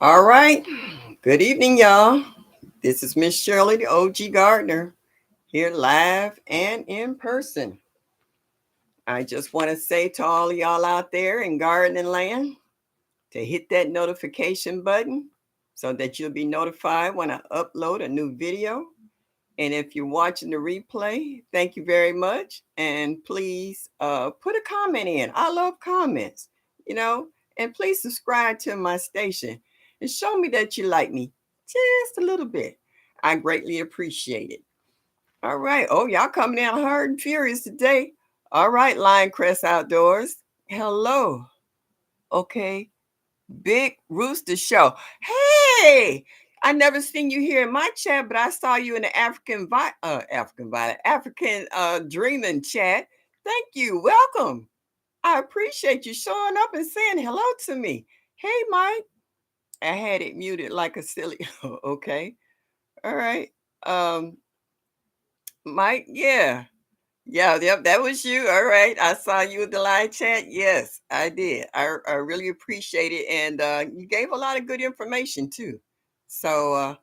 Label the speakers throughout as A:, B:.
A: All right. Good evening, y'all. This is Miss Shirley, the OG Gardener, here live and in person. I just want to say to all of y'all out there in gardening land to hit that notification button so that you'll be notified when I upload a new video. And if you're watching the replay, thank you very much. And please put a comment in. I love comments, you know, and please subscribe to my station and show me that you like me just a little bit. I greatly appreciate it. All right. Oh, y'all coming in hard and furious today. All right, Lion Crest Outdoors. Hello. Okay. Big Rooster Show. Hey, I never seen you here in my chat, but I saw you in the African Dreaming chat. Thank you. Welcome. I appreciate you showing up and saying hello to me. Hey, Mike. I had it muted like a silly. Okay. All right. Um, Mike. Yeah. Yeah, yep, that was you. All right. I saw you in the live chat. Yes, I did. I really appreciate it. And you gave a lot of good information too. So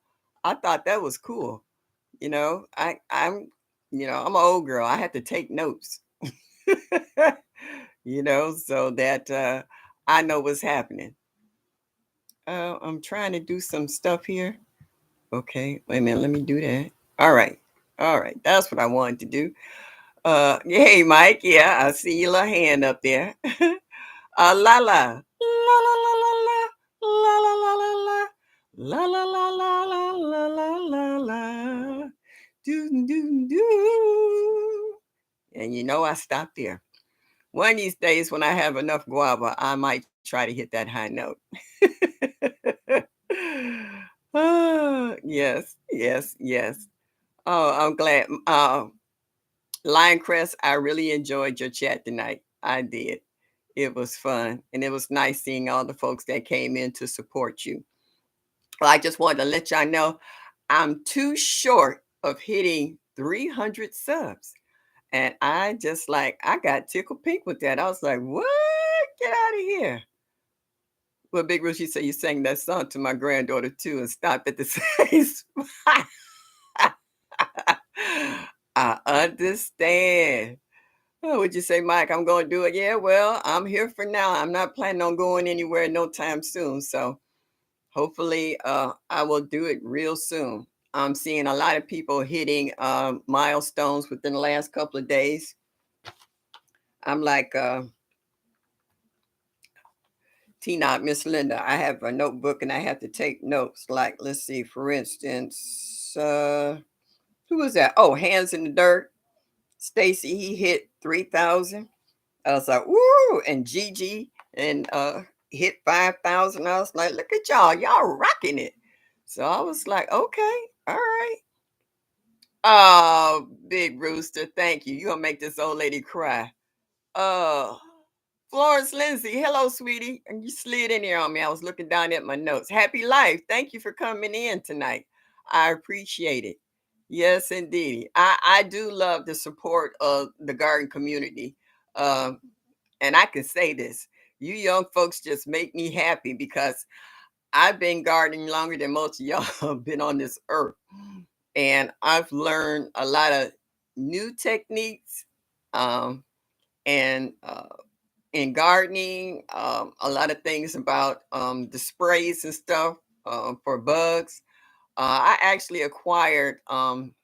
A: I thought that was cool. You know, I'm an old girl. I had to take notes, so that I know what's happening. I'm trying to do some stuff here. Okay, wait a minute. Let me do that. All right. All right. That's what I wanted to do. Hey, Mike. Yeah, I see your little hand up there. La la. La la la la la. La la la la la. La la la la la la la la la. Do do do. And you know I stopped there. One of these days when I have enough guava, I might try to hit that high note. Yes, yes, yes. Oh, I'm glad. Lioncrest, I really enjoyed your chat tonight. I did. It was fun. And it was nice seeing all the folks that came in to support you. Well, I just wanted to let y'all know I'm too short of hitting 300 subs. And I got tickled pink with that. I was like, what? Get out of here. Well, Big Rich, you say you sang that song to my granddaughter too and stopped at the same spot. I understand. Oh, would you say, Mike, I'm going to do it? Yeah, well, I'm here for now. I'm not planning on going anywhere no time soon. So hopefully I will do it real soon. I'm seeing a lot of people hitting milestones within the last couple of days. I'm like, Tina, Miss Linda, I have a notebook and I have to take notes. Like, let's see, for instance, who was that? Oh, Hands in the Dirt. Stacy, he hit 3,000. I was like, woo! And Gigi and hit 5,000. I was like, look at y'all rocking it. So I was like, okay, all right. Oh, Big Rooster, thank you. You gonna make this old lady cry. Uh Florence Lindsay, hello, sweetie. And you slid in here on me. I was looking down at my notes. Happy life. Thank you for coming in tonight. I appreciate it. Yes, indeed. I do love the support of the garden community. Um, and I can say this, you young folks just make me happy because I've been gardening longer than most of y'all have been on this earth. And I've learned a lot of new techniques um, and in gardening, a lot of things about the sprays and stuff for bugs. I actually acquired some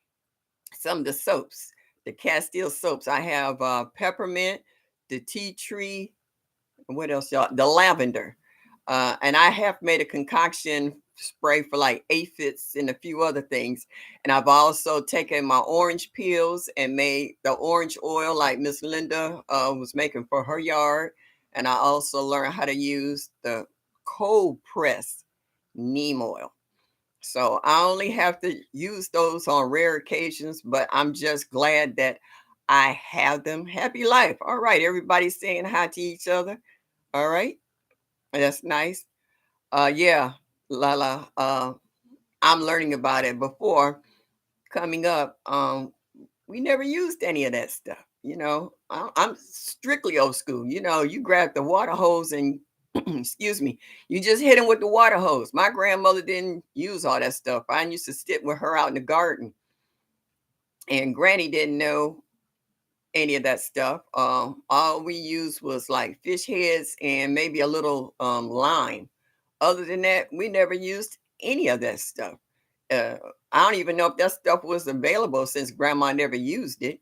A: of the soaps, the Castile soaps. I have peppermint, the tea tree, what else, y'all? The lavender. And I have made a concoction spray for like aphids and a few other things. And I've also taken my orange peels and made the orange oil like Miss Linda was making for her yard. And I also learned how to use the cold press neem oil. So I only have to use those on rare occasions, but I'm just glad that I have them. Happy life. All right, everybody's saying hi to each other. All right. That's nice. Yeah, Lala. I'm learning about it before coming up. We never used any of that stuff. I'm strictly old school. You grab the water hose and excuse me, you just hit them with the water hose. My grandmother didn't use all that stuff. I used to sit with her out in the garden, and Granny didn't know any of that stuff. All we used was like fish heads and maybe a little lime. Other than that, we never used any of that stuff. Uh, I don't even know if that stuff was available since Grandma never used it.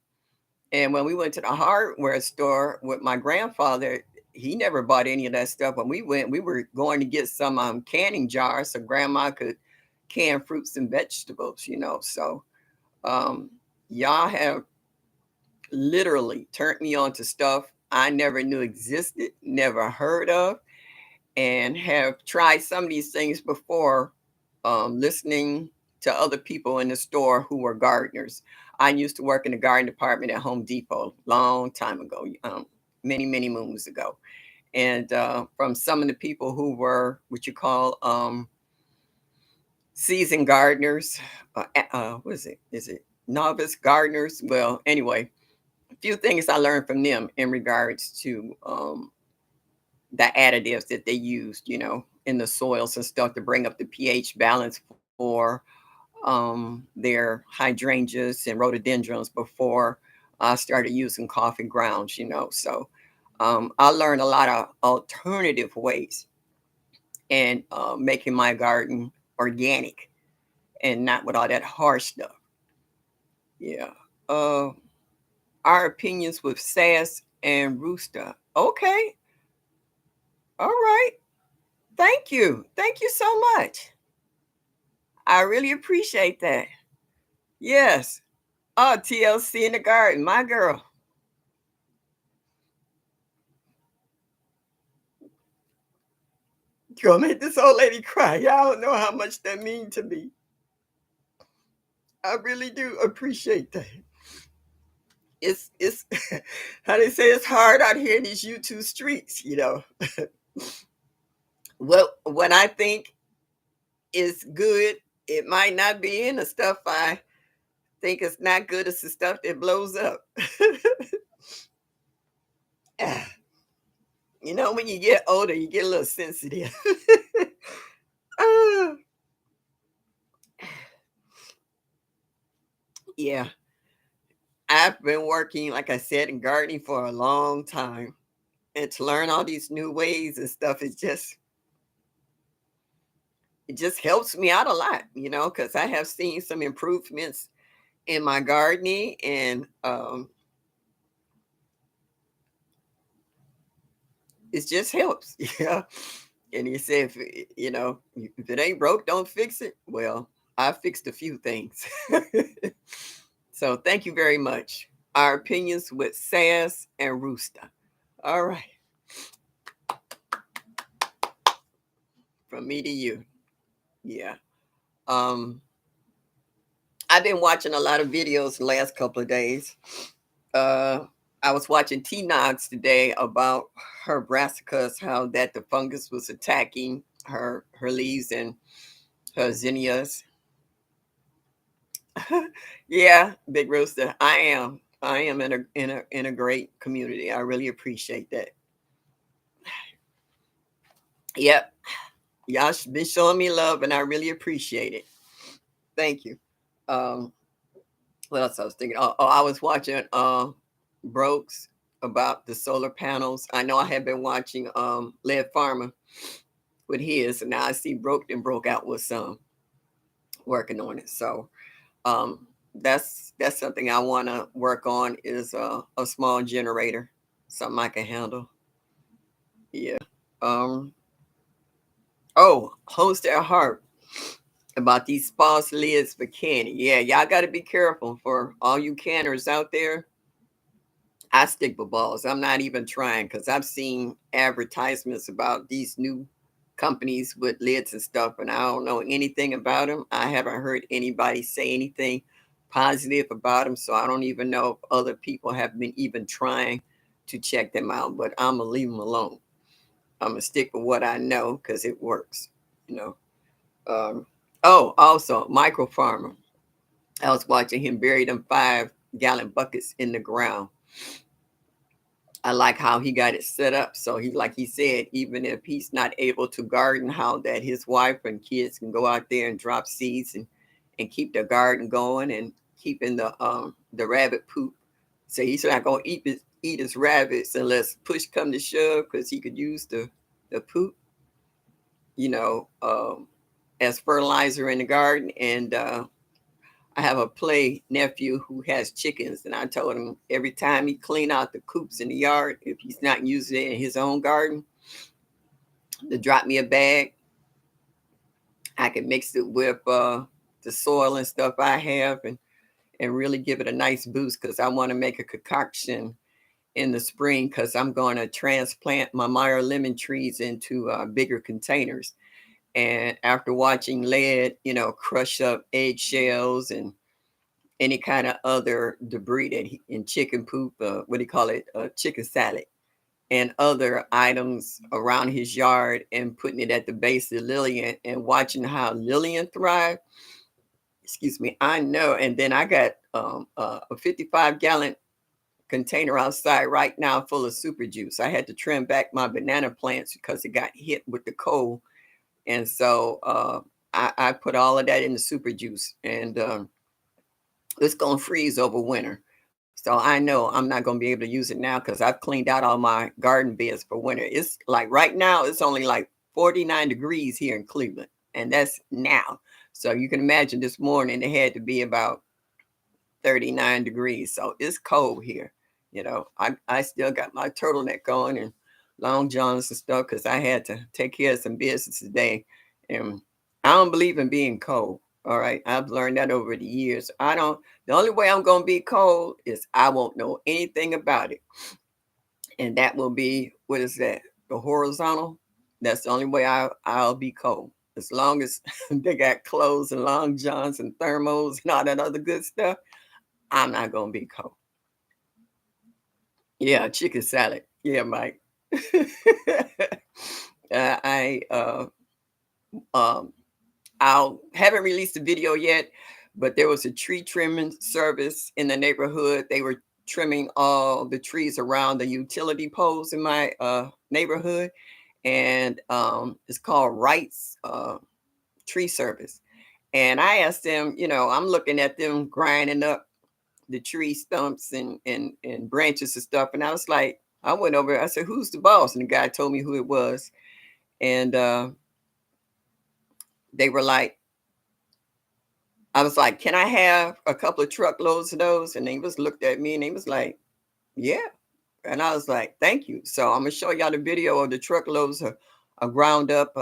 A: And when we went to the hardware store with my grandfather, he never bought any of that stuff. When we went, we were going to get some canning jars so Grandma could can fruits and vegetables. So um, y'all have literally turned me on to stuff I never knew existed, never heard of, and have tried some of these things before, listening to other people in the store who were gardeners. I used to work in the garden department at Home Depot long time ago, many, many moons ago. And from some of the people who were what you call seasoned gardeners, what is it? Is it novice gardeners? Well, anyway, a few things I learned from them in regards to the additives that they used, in the soils and stuff to bring up the pH balance for their hydrangeas and rhododendrons before I started using coffee grounds, So I learned a lot of alternative ways and making my garden organic and not with all that harsh stuff. Yeah. Uh, our opinions with Sass and Rooster. Okay. All right. Thank you. Thank you so much. I really appreciate that. Yes. Oh, TLC in the garden, my girl. Gonna make this old lady cry. Y'all don't know how much that means to me. I really do appreciate that. It's how they say it's hard out here in these YouTube streets. What I think is good, it might not be in the stuff I think is not good. It's the stuff that blows up. When you get older, you get a little sensitive. Ah, yeah, I've been working, like I said, in gardening for a long time. And to learn all these new ways and stuff it just helps me out a lot, because I have seen some improvements in my gardening, and it just helps. Yeah. And you say if it ain't broke, don't fix it. Well, I fixed a few things. So thank you very much. Our opinions with Sass and Rooster. All right. From me to you. Yeah. Um, I've been watching a lot of videos the last couple of days. Uh, I was watching T Nogs today about her brassicas, how that the fungus was attacking her leaves and her zinnias. Yeah, Big Rooster. I am in a great community. I really appreciate that. Yep. Y'all been showing me love and I really appreciate it. Thank you. Um, what else I was thinking? Oh, I was watching Brokes about the solar panels. I know I had been watching Lead Farmer with his, and now I see broke out with some working on it. So that's something I want to work on is a small generator, something I can handle. Yeah. Um. Oh, host at heart about these false lids for canning. Yeah, y'all got to be careful for all you canners out there. I stick with balls. I'm not even trying because I've seen advertisements about these new companies with lids and stuff, and I don't know anything about them. I haven't heard anybody say anything positive about them, so I don't even know if other people have been even trying to check them out. But I'm gonna leave them alone. I'm gonna stick with what I know because it works. You know. Oh, also, Micro Farmer. I was watching him bury them 5-gallon buckets in the ground I like how he got it set up. So he, like he said, even if he's not able to garden, how that his wife and kids can go out there and drop seeds and keep the garden going and keeping the rabbit poop. So he's not gonna eat his rabbits unless push come to shove, because he could use the poop, you know, as fertilizer in the garden. And I have a play nephew who has chickens, and I told him every time he clean out the coops in the yard, if he's not using it in his own garden, to drop me a bag. I can mix it with the soil and stuff I have, and really give it a nice boost, because I want to make a concoction in the spring, because I'm going to transplant my Meyer lemon trees into bigger containers. And after watching lead, crush up eggshells and any kind of other debris that in chicken poop, what do you call it? Chicken salad and other items around his yard, and putting it at the base of Lillian and watching how Lillian thrive. Excuse me. I know. And then I got a 55-gallon container outside right now full of super juice. I had to trim back my banana plants because it got hit with the cold. And so I put all of that in the super juice, and it's going to freeze over winter. So I know I'm not going to be able to use it now, because I've cleaned out all my garden beds for winter. It's like right now, it's only like 49 degrees here in Cleveland, and that's now. So you can imagine this morning it had to be about 39 degrees. So it's cold here. I still got my turtleneck on and long johns and stuff, because I had to take care of some business today. And I don't believe in being cold. All right. I've learned that over the years. The only way I'm going to be cold is I won't know anything about it. And that will be, what is that? The horizontal. That's the only way I'll be cold. As long as they got clothes and long johns and thermals and all that other good stuff, I'm not going to be cold. Yeah, chicken salad. Yeah, Mike. I um I haven't released a video yet, but there was a tree trimming service in the neighborhood. They were trimming all the trees around the utility poles in my neighborhood, and it's called Wright's Tree Service. And I asked them, I'm looking at them grinding up the tree stumps and branches and stuff. And I was like, I went over, I said, "Who's the boss?" And the guy told me who it was. And they were like, I was like, "Can I have a couple of truckloads of those?" And they was looked at me and they was like, "Yeah." And I was like, "Thank you." So I'm gonna show y'all the video of the truckloads of ground up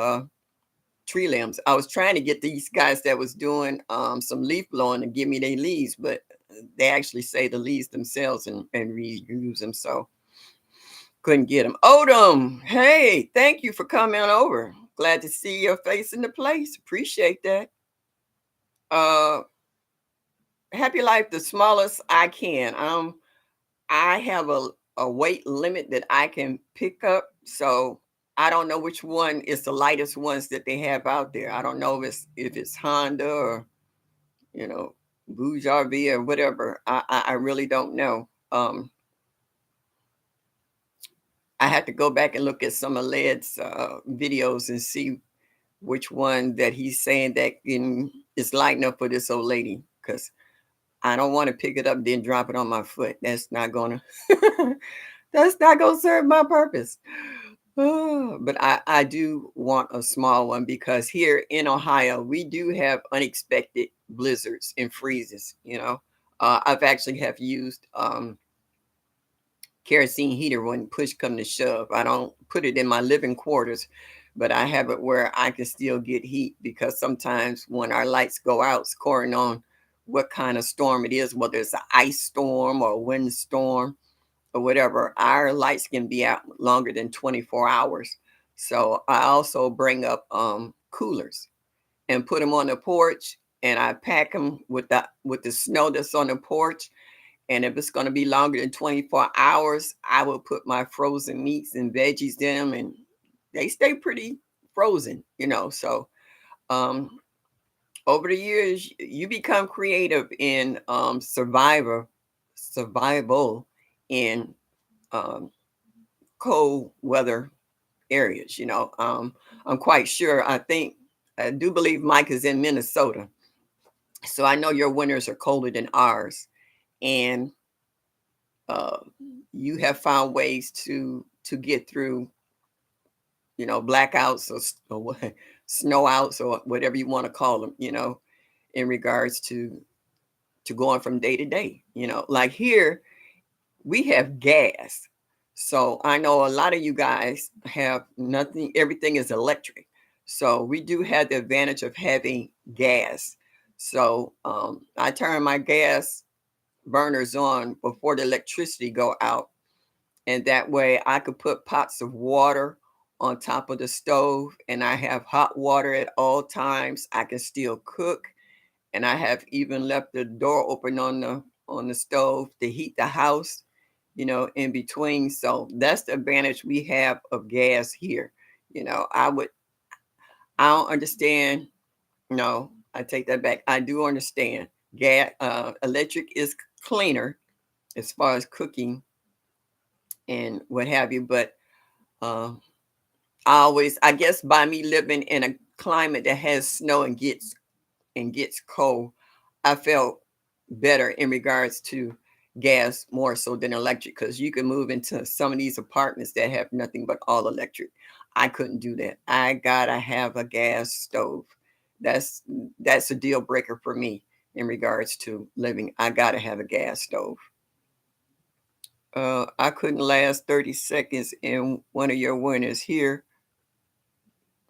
A: tree limbs. I was trying to get these guys that was doing some leaf blowing to give me their leaves, but they actually say the leaves themselves and reuse them. So couldn't get them. Odom, hey, thank you for coming over. Glad to see your face in the place. Appreciate that. Uh, Happy Life, the smallest I can. I have a weight limit that I can pick up, so I don't know which one is the lightest ones that they have out there. I don't know if it's Honda or you know Bouge RV or whatever. I really don't know. I had to go back and look at some of Led's videos and see which one that he's saying that is light enough for this old lady. Because I don't want to pick it up then drop it on my foot. That's not gonna that's not gonna serve my purpose. But I do want a small one, because here in Ohio we do have unexpected blizzards and freezes. I've actually have used kerosene heater when push come to shove. I don't put it in my living quarters, but I have it where I can still get heat, because sometimes when our lights go out, scoring on what kind of storm it is, whether it's an ice storm or a wind storm or whatever, our lights can be out longer than 24 hours. So I also bring up coolers and put them on the porch, and I pack them with the snow that's on the porch. And if it's going to be longer than 24 hours, I will put my frozen meats and veggies in them, and they stay pretty frozen. So um, over the years, you become creative in survival in cold weather areas, I'm quite sure. I do believe Mike is in Minnesota. So I know your winters are colder than ours. And uh, you have found ways to get through, blackouts or what, snowouts or whatever you want to call them, in regards to going from day to day. Like here, we have gas. So I know a lot of you guys have nothing, everything is electric. So we do have the advantage of having gas. So I turn my gas burners on before the electricity go out. And that way I could put pots of water on top of the stove and I have hot water at all times. I can still cook, and I have even left the door open on the stove to heat the house, in between. So that's the advantage we have of gas here. I don't understand. No, I take that back. I do understand. Electric is cleaner as far as cooking and what have you, but uh, I guess by me living in a climate that has snow and gets cold, I felt better in regards to gas more so than electric, because you can move into some of these apartments that have nothing but all electric. I couldn't do that. I gotta have a gas stove. That's that's a deal breaker for me in regards to living. I gotta have a gas stove. I couldn't last 30 seconds in one of your winters here.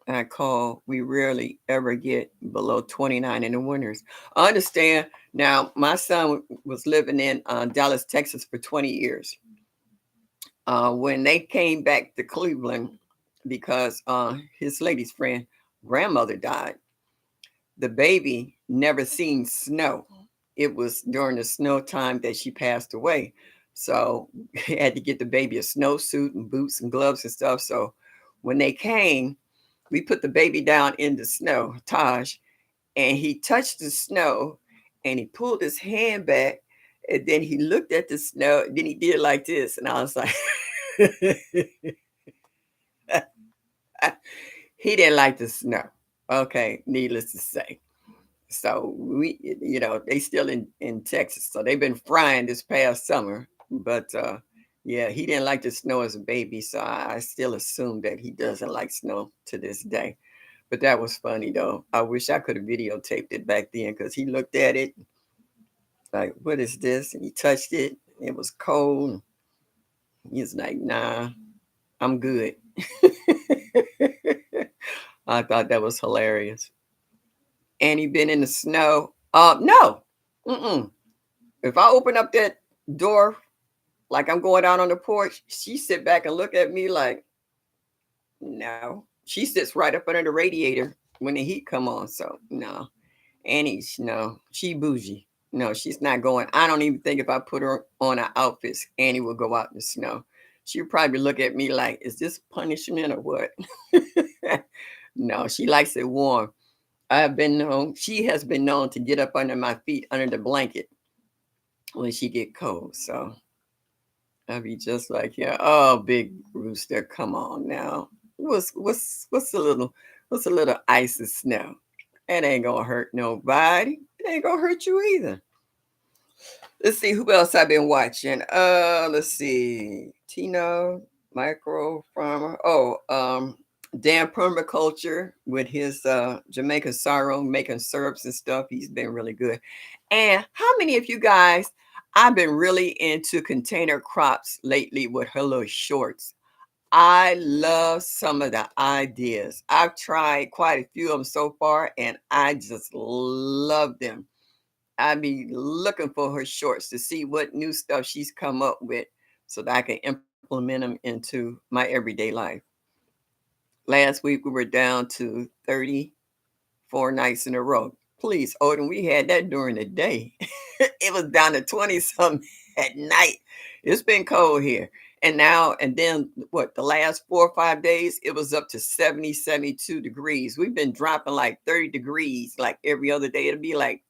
A: I call, we rarely ever get below 29 in the winters. I understand. Now, my son was living in Dallas, Texas for 20 years. When they came back to Cleveland, because his lady's friend grandmother died, the baby never seen snow. It was during the snow time that she passed away. So he had to get the baby a snowsuit and boots and gloves and stuff. So when they came, we put the baby down in the snow, Taj, and he touched the snow and he pulled his hand back and then he looked at the snow. Then he did like this. And I was like, he didn't like the snow. Okay, needless to say. So they still in Texas. So they've been frying this past summer. But yeah, he didn't like the snow as a baby. So I still assume that he doesn't like snow to this day. But that was funny though. I wish I could have videotaped it back then, because he looked at it like, "What is this?" And he touched it. It was cold. He's like, "Nah, I'm good." I thought that was hilarious. And he been in the snow. No. Mm-mm. If I open up that door like I'm going out on the porch, she sit back and look at me like, no. She sits right up under the radiator when the heat come on. So no. Annie's no, she bougie. No, she's not going. I don't even think if I put her on her outfits, Annie will go out in the snow. She'll probably look at me like, is this punishment or what? No, she likes it warm. She has been known to get up under my feet under the blanket when she get cold. So I'll be just like, yeah, oh, big rooster, come on now. What's a little ice and snow? It ain't gonna hurt nobody. It ain't gonna hurt you either. Let's see who else I've been watching. Let's see. Tino, Micro Farmer. Oh, Dan Permaculture with his Jamaican sorrow, making syrups and stuff. He's been really good. And how many of you guys, I've been really into container crops lately with her little shorts. I love some of the ideas. I've tried quite a few of them so far, and I just love them. I be looking for her shorts to see what new stuff she's come up with so that I can implement them into my everyday life. Last week we were down to 34 nights in a row. Please, Odin, we had that during the day. It was down to 20 something at night. It's been cold here. And then what, the last 4 or 5 days, it was up to 70, 72 degrees. We've been dropping like 30 degrees like every other day. It'll be like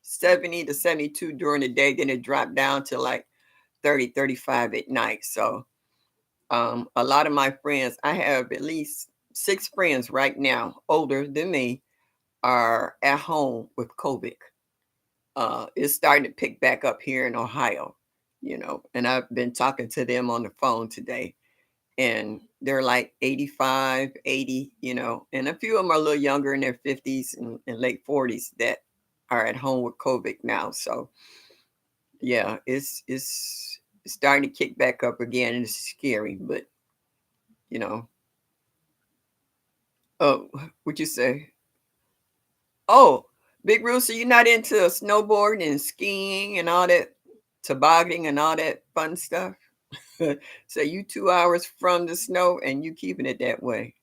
A: 70 to 72 during the day. Then it dropped down to like 30, 35 at night. So A lot of my friends, I have at least 6 friends right now, older than me, are at home with COVID. It's starting to pick back up here in Ohio, and I've been talking to them on the phone today, and they're like 85, 80, and a few of them are a little younger in their 50s and late 40s that are at home with COVID now. So yeah, it's starting to kick back up again, and it's scary, but you know, oh, what you say? Oh, Big Rooster, you're not into snowboarding and skiing and all that, tobogganing and all that fun stuff? So you 2 hours from the snow and you keeping it that way.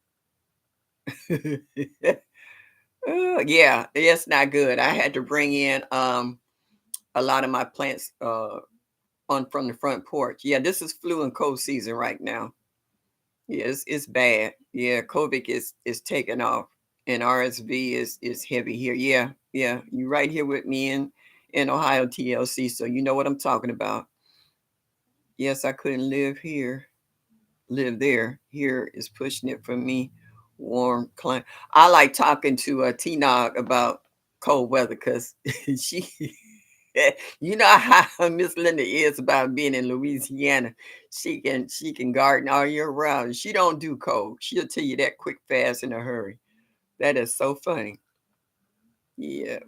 A: Yeah, it's not good. I had to bring in a lot of my plants on from the front porch. Yeah, this is flu and cold season right now. Yeah, it's bad. Yeah, COVID is taking off, and RSV is heavy here. Yeah, yeah, you right here with me in Ohio TLC, so you know what I'm talking about. Yes, I couldn't live here, live there. Here is pushing it for me. Warm climate. I like talking to T Nog about cold weather because she you know how Miss Linda is about being in Louisiana. She can garden all year round. She don't do cold. She'll tell you that quick, fast, in a hurry. That is so funny. Yeah,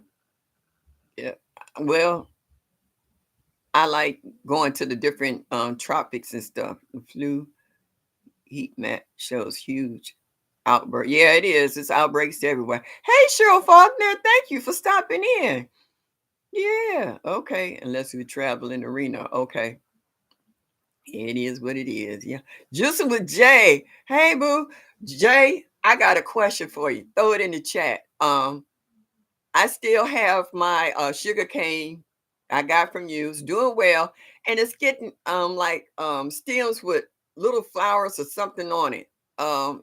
A: yeah. Well, I like going to the different tropics and stuff. The flu heat map shows huge outbreak. Yeah, it is. It's outbreaks everywhere. Hey, Cheryl Faulkner, thank you for stopping in. Yeah, okay. Unless we travel in the arena. Okay. It is what it is. Yeah. Juicing with Jay. Hey, boo. Jay, I got a question for you. Throw it in the chat. I still have my sugar cane I got from you. It's doing well. And it's getting like stems with little flowers or something on it.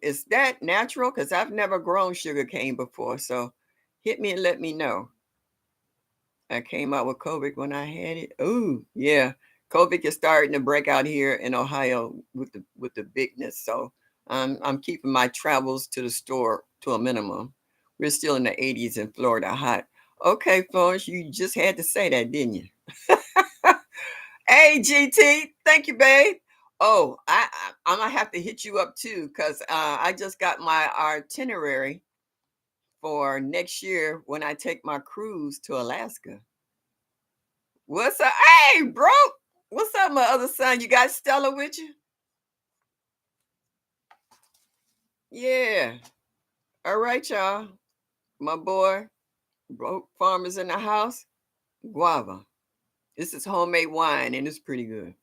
A: Is that natural? Because I've never grown sugar cane before. So hit me and let me know. I came out with COVID when I had it. Oh, yeah. COVID is starting to break out here in Ohio with the bigness. So I'm keeping my travels to the store to a minimum. We're still in the 80s in Florida, hot. Okay, Florence, you just had to say that, didn't you? Hey, GT, thank you, babe. Oh, I'm gonna have to hit you up too, cause I just got my itinerary for next year when I take my cruise to Alaska. What's up? Hey, bro. What's up, my other son? You got Stella with you? Yeah. All right, y'all. My boy, broke farmers in the house. Guava. This is homemade wine and it's pretty good.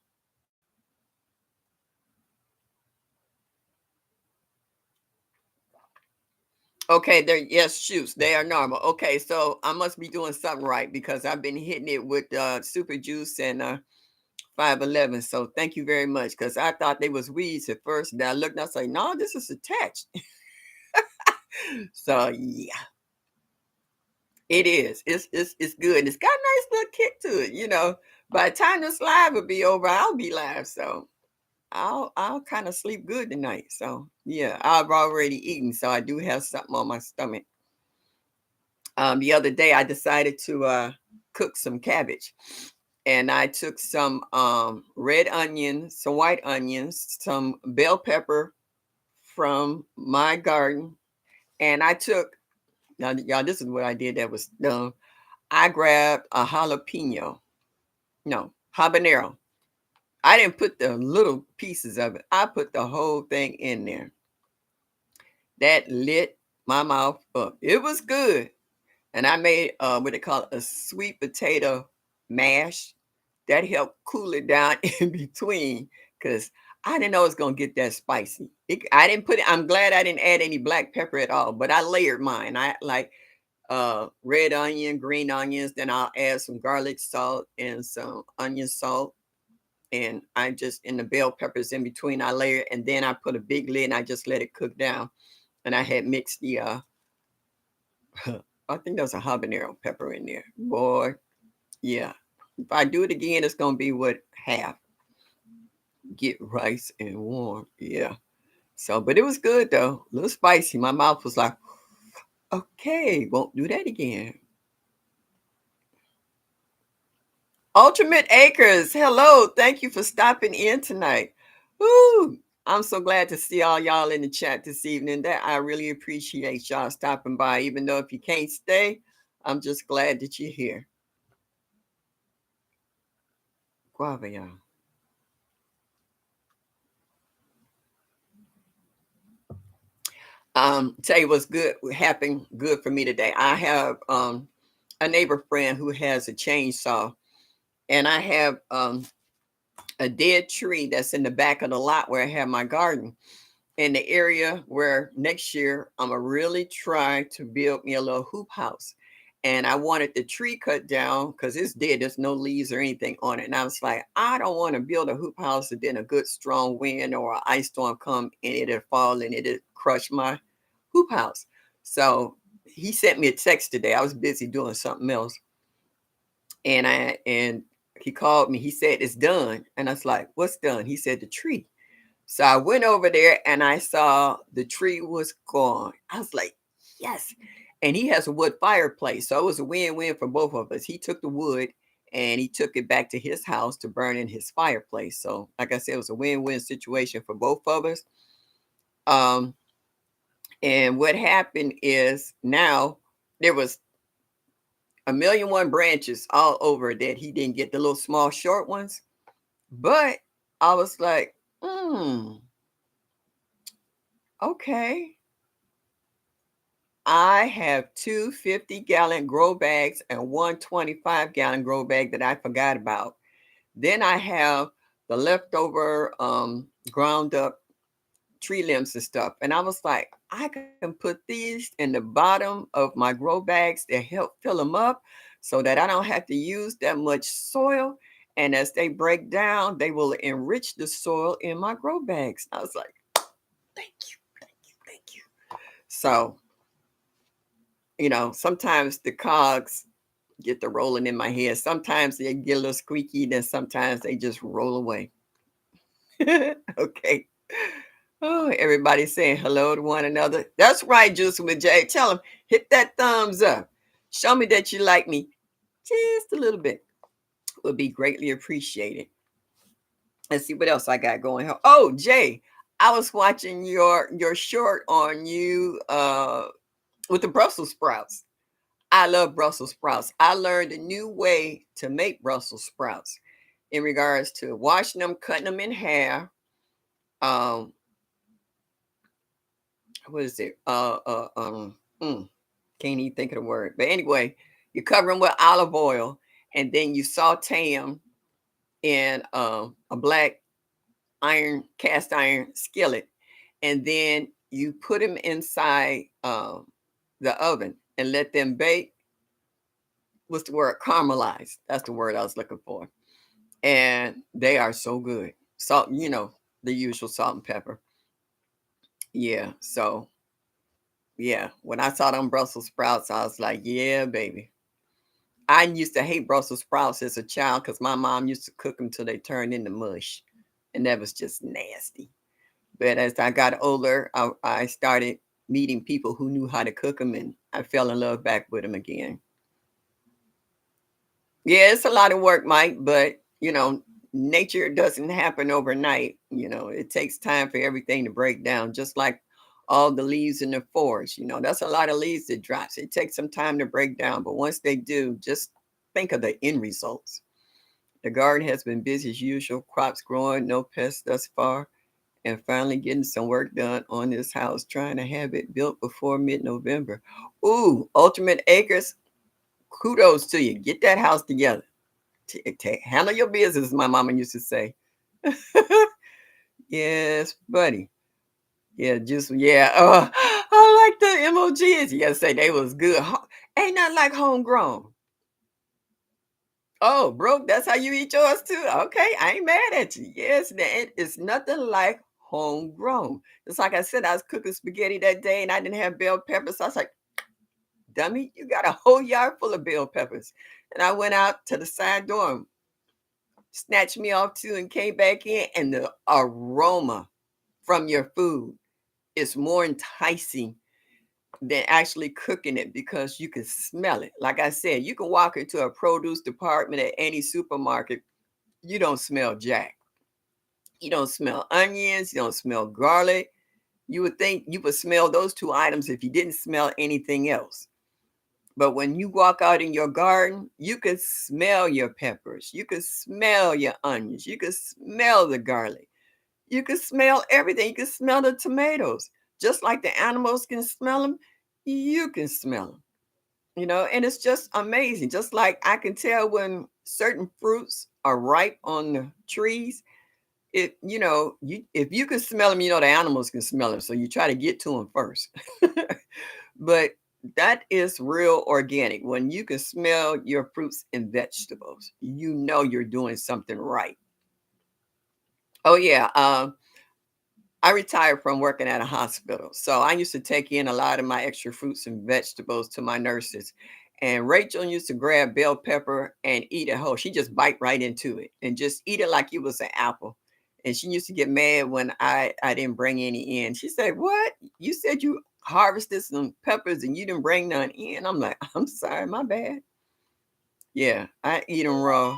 A: Okay, they're yes, shoots. They are normal. Okay, so I must be doing something right because I've been hitting it with super juice and 511. So thank you very much. Because I thought they was weeds at first. And I looked and I was like, no, this is attached. So yeah. It is. It's good. It's got a nice little kick to it. By the time this live will be over, I'll be live. So I'll kind of sleep good tonight. So yeah, I've already eaten, so I do have something on my stomach. The other day I decided to cook some cabbage. And I took some red onions, some white onions, some bell pepper from my garden. And I took now y'all, this is what I did that was dumb. I grabbed a jalapeno. No, habanero. I didn't put the little pieces of it. I put the whole thing in there. That lit my mouth up. It was good. And I made what they call a sweet potato mash. That helped cool it down in between because I didn't know it was gonna get that spicy. I didn't put it. I'm glad I didn't add any black pepper at all, but I layered mine. I like red onion, green onions. Then I'll add some garlic salt and some onion salt. And I just in the bell peppers in between. I layer it, and then I put a big lid and I just let it cook down. And I had mixed the I think there's a habanero pepper in there. Boy, yeah. If I do it again, it's gonna be what half. Get rice and warm. Yeah. So, but it was good though. A little spicy. My mouth was like, okay, won't do that again. Ultimate Acres, hello. Thank you for stopping in tonight. Woo! I'm so glad to see all y'all in the chat this evening. That I really appreciate y'all stopping by. Even though if you can't stay, I'm just glad that you're here. Guava, y'all. Tell you what's good happened good for me today. I have a neighbor friend who has a chainsaw, and I have a dead tree that's in the back of the lot where I have my garden, in the area where next year I'm gonna really try to build me a little hoop house. And I wanted the tree cut down because it's dead. There's no leaves or anything on it. And I was like, I don't want to build a hoop house and then a good strong wind or an ice storm come and it'll fall and it'll crush my hoop house. So he sent me a text today. I was busy doing something else. And he called me. He said it's done. And I was like, what's done? He said the tree. So I went over there and I saw the tree was gone. I was like, yes. And he has a wood fireplace. So it was a win-win for both of us. He took the wood and he took it back to his house to burn in his fireplace. So, like I said, it was a win-win situation for both of us. Um, and what happened is now there was a million one branches all over that he didn't get, the little small short ones. But I was like, okay. I have two 50-gallon grow bags and one 25-gallon grow bag that I forgot about. Then I have the leftover ground up tree limbs and stuff. And I was like, I can put these in the bottom of my grow bags to help fill them up so that I don't have to use that much soil. And as they break down, they will enrich the soil in my grow bags. I was like, thank you, thank you, thank you. So, sometimes the cogs get the rolling in my head. Sometimes they get a little squeaky, then sometimes they just roll away. Okay. Oh, everybody's saying hello to one another. That's right, Juicy with Jay. Tell them, hit that thumbs up. Show me that you like me just a little bit. Would be greatly appreciated. Let's see what else I got going on. Oh, Jay, I was watching your short on you with the Brussels sprouts. I love Brussels sprouts. I learned a new way to make Brussels sprouts in regards to washing them, cutting them in half. Um, what is it? Can't even think of the word. But anyway, you cover them with olive oil, and then you saute them in a black cast iron skillet, and then you put them inside the oven and let them bake. What's the word? Caramelized. That's the word I was looking for. And they are so good. Salt, the usual salt and pepper. Yeah. So yeah, when I saw them Brussels sprouts, I was like, yeah, baby. I used to hate Brussels sprouts as a child because my mom used to cook them till they turned into mush, and that was just nasty. But as I got older, I started meeting people who knew how to cook them, and I fell in love back with them again. Yeah, it's a lot of work, Mike, but nature doesn't happen overnight. It takes time for everything to break down, just like all the leaves in the forest. That's a lot of leaves that drops. It takes some time to break down, but once they do, just think of the end results. The garden has been busy as usual, crops growing, no pests thus far, and finally getting some work done on this house, trying to have it built before mid-November. Ooh, Ultimate Acres, kudos to you. Get that house together. Handle your business, my mama used to say. Yes, buddy. Yeah, just yeah. I like the emojis. You gotta say they was good. Ain't nothing like homegrown. Oh, broke. That's how you eat yours too. Okay, I ain't mad at you. Yes, it's nothing like homegrown. Just like I said, I was cooking spaghetti that day and I didn't have bell peppers. So I was like, dummy, you got a whole yard full of bell peppers. And I went out to the side door snatched me off too and came back in, and the aroma from your food is more enticing than actually cooking it because you can smell it. Like I said, you can walk into a produce department at any supermarket, you don't smell jack. You don't smell onions, you don't smell garlic. You would think you would smell those two items if you didn't smell anything else. But when you walk out in your garden, you can smell your peppers, you can smell your onions, you can smell the garlic, you can smell everything. You can smell the tomatoes. Just like the animals can smell them, you can smell them. And it's just amazing. Just like I can tell when certain fruits are ripe on the trees, you if you can smell them, the animals can smell them. So you try to get to them first. But that is real organic. When you can smell your fruits and vegetables, you're doing something right. Oh yeah. I retired from working at a hospital. So I used to take in a lot of my extra fruits and vegetables to my nurses. And Rachel used to grab bell pepper and eat it whole. She just bite right into it and just eat it like it was an apple. And she used to get mad when I didn't bring any in. She said, "What? You said you harvested some peppers and you didn't bring none in?" I'm like, "I'm sorry, my bad." Yeah, I eat them raw.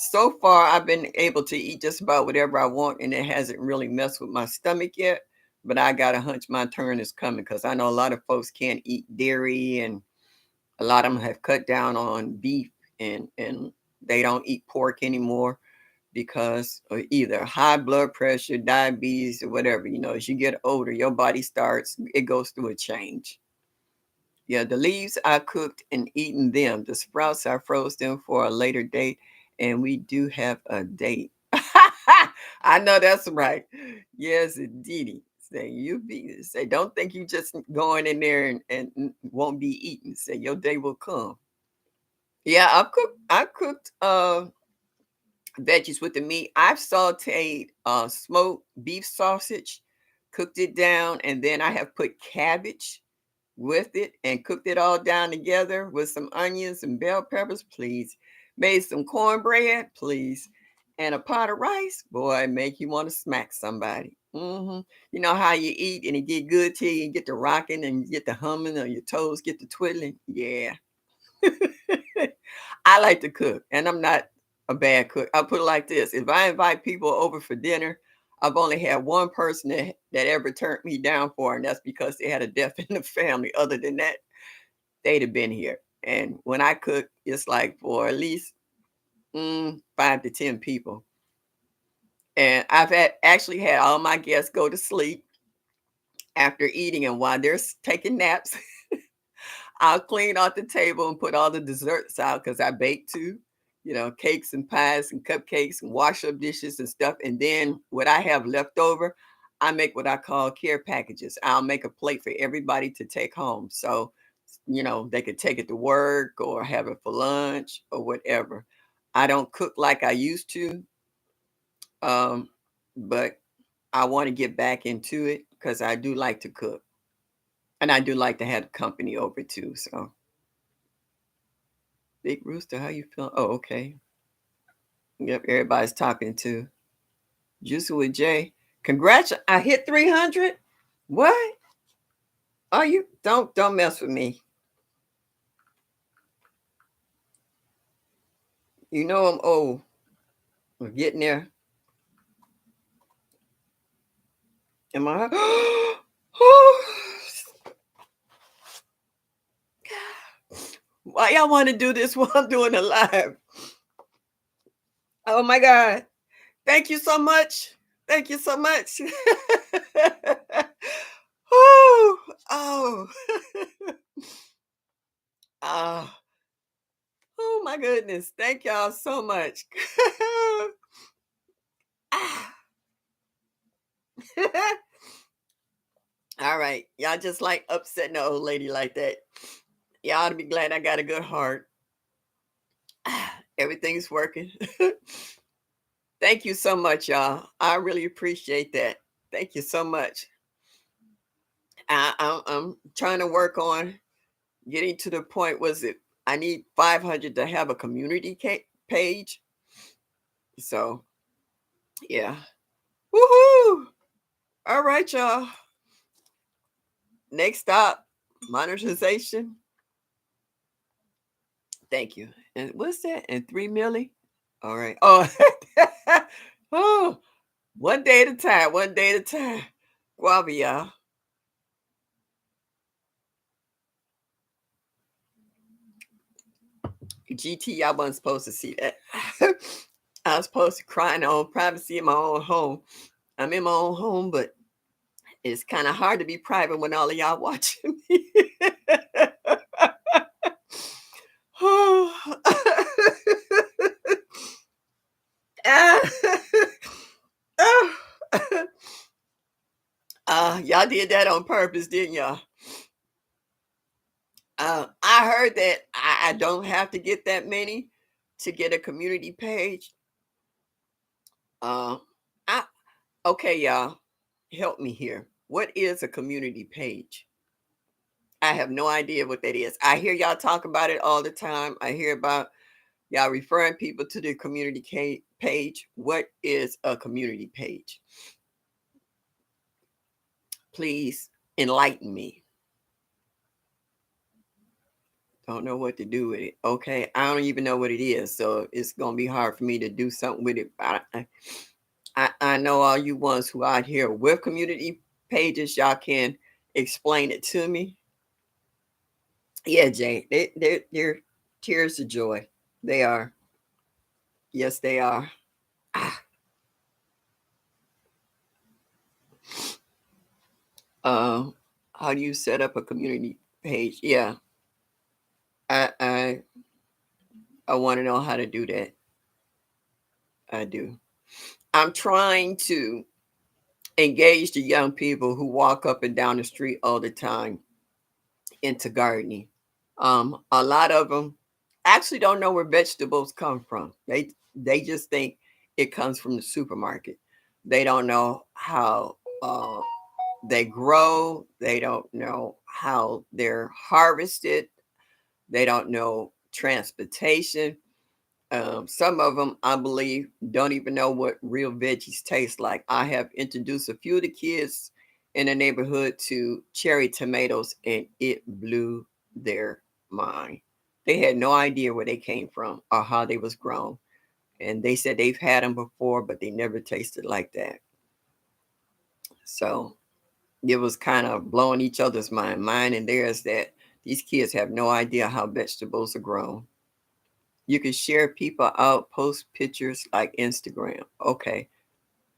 A: So far, I've been able to eat just about whatever I want, and it hasn't really messed with my stomach yet. But I got a hunch my turn is coming because I know a lot of folks can't eat dairy, and a lot of them have cut down on beef, and they don't eat pork anymore because of either high blood pressure, diabetes, or whatever. As you get older, your body it goes through a change. Yeah, the leaves I cooked and eaten them. The sprouts I froze them for a later date, and we do have a date. I know that's right. Yes, indeedy. Say, don't think you just going in there and won't be eaten. Say your day will come. Yeah, I cooked veggies with the meat. I've sauteed smoked beef sausage, cooked it down, and then I have put cabbage with it and cooked it all down together with some onions and bell peppers, please. Made some cornbread, please. And a pot of rice, boy, make you want to smack somebody. You know how you eat and it get good to you, you get to rocking and you get the humming or your toes get to twiddling. Yeah. I like to cook and I'm not a bad cook. I'll put it like this. If I invite people over for dinner, I've only had one person that ever turned me down for, and that's because they had a death in the family. Other than that, they'd have been here. And when I cook, it's like for at least 5 to 10 people. And I've actually had all my guests go to sleep after eating, and while they're taking naps, I'll clean out the table and put all the desserts out because I bake too, cakes and pies and cupcakes and wash up dishes and stuff. And then what I have left over, I make what I call care packages. I'll make a plate for everybody to take home. So, they could take it to work or have it for lunch or whatever. I don't cook like I used to, um, but I want to get back into it because I do like to cook. And I do like to have company over too. So Big Rooster, how you feel? Oh, okay. Yep, everybody's talking to Juicy with Jay. Congrats! I hit 300. What? Are you? Don't mess with me. You know I'm old. We're getting there. Am I? Why y'all want to do this while I'm doing a live? Oh my God! Thank you so much. Thank you so much. Whew. Oh. Ah. Oh my goodness. Thank y'all so much. Ah. All right. Y'all just like upsetting the old lady like that. Y'all ought to be glad I got a good heart. Ah, everything's working. Thank you so much, y'all. I really appreciate that. Thank you so much. I'm trying to work on getting to the point. Was it? I need 500 to have a community page. So yeah. Woohoo! All right, y'all. Next stop, monetization. Thank you. And what's that? And 3 milli? All right. Oh, oh, one day at a time, one day at a time. Guava, y'all. GT, I wasn't supposed to see that. I was supposed to cry in my own privacy in my own home. I'm in my own home, but it's kind of hard to be private when all of y'all watching me. Y'all did that on purpose, didn't y'all? I heard that I don't have to get that many to get a community page. Uh, I okay, y'all, help me here. What is a community page? I have no idea what that is. I hear y'all talk about it all the time. I hear about y'all referring people to the community page. What is a community page? Please enlighten me. Don't know what to do with it. Okay, I don't even know what it is, so it's gonna be hard for me to do something with it. I know all you ones who out here with community pages, y'all can explain it to me. Yeah, Jay, they're tears of joy. They are. Yes, they are. Ah, uh, how do you set up a community page? Yeah, I I I want to know how to do that. I do. I'm trying to engage the young people who walk up and down the street all the time into gardening. A lot of them actually don't know where vegetables come from. They just think it comes from the supermarket. They don't know how they grow. They don't know how they're harvested. They don't know transportation. Some of them, I believe, don't even know what real veggies taste like. I have introduced a few of the kids in the neighborhood to cherry tomatoes, and it blew their mind. They had no idea where they came from or how they was grown, and they said they've had them before, but they never tasted like that. So it was kind of blowing each other's mind, mine and theirs, that these kids have no idea how vegetables are grown. You can share people out, post pictures like Instagram. Okay.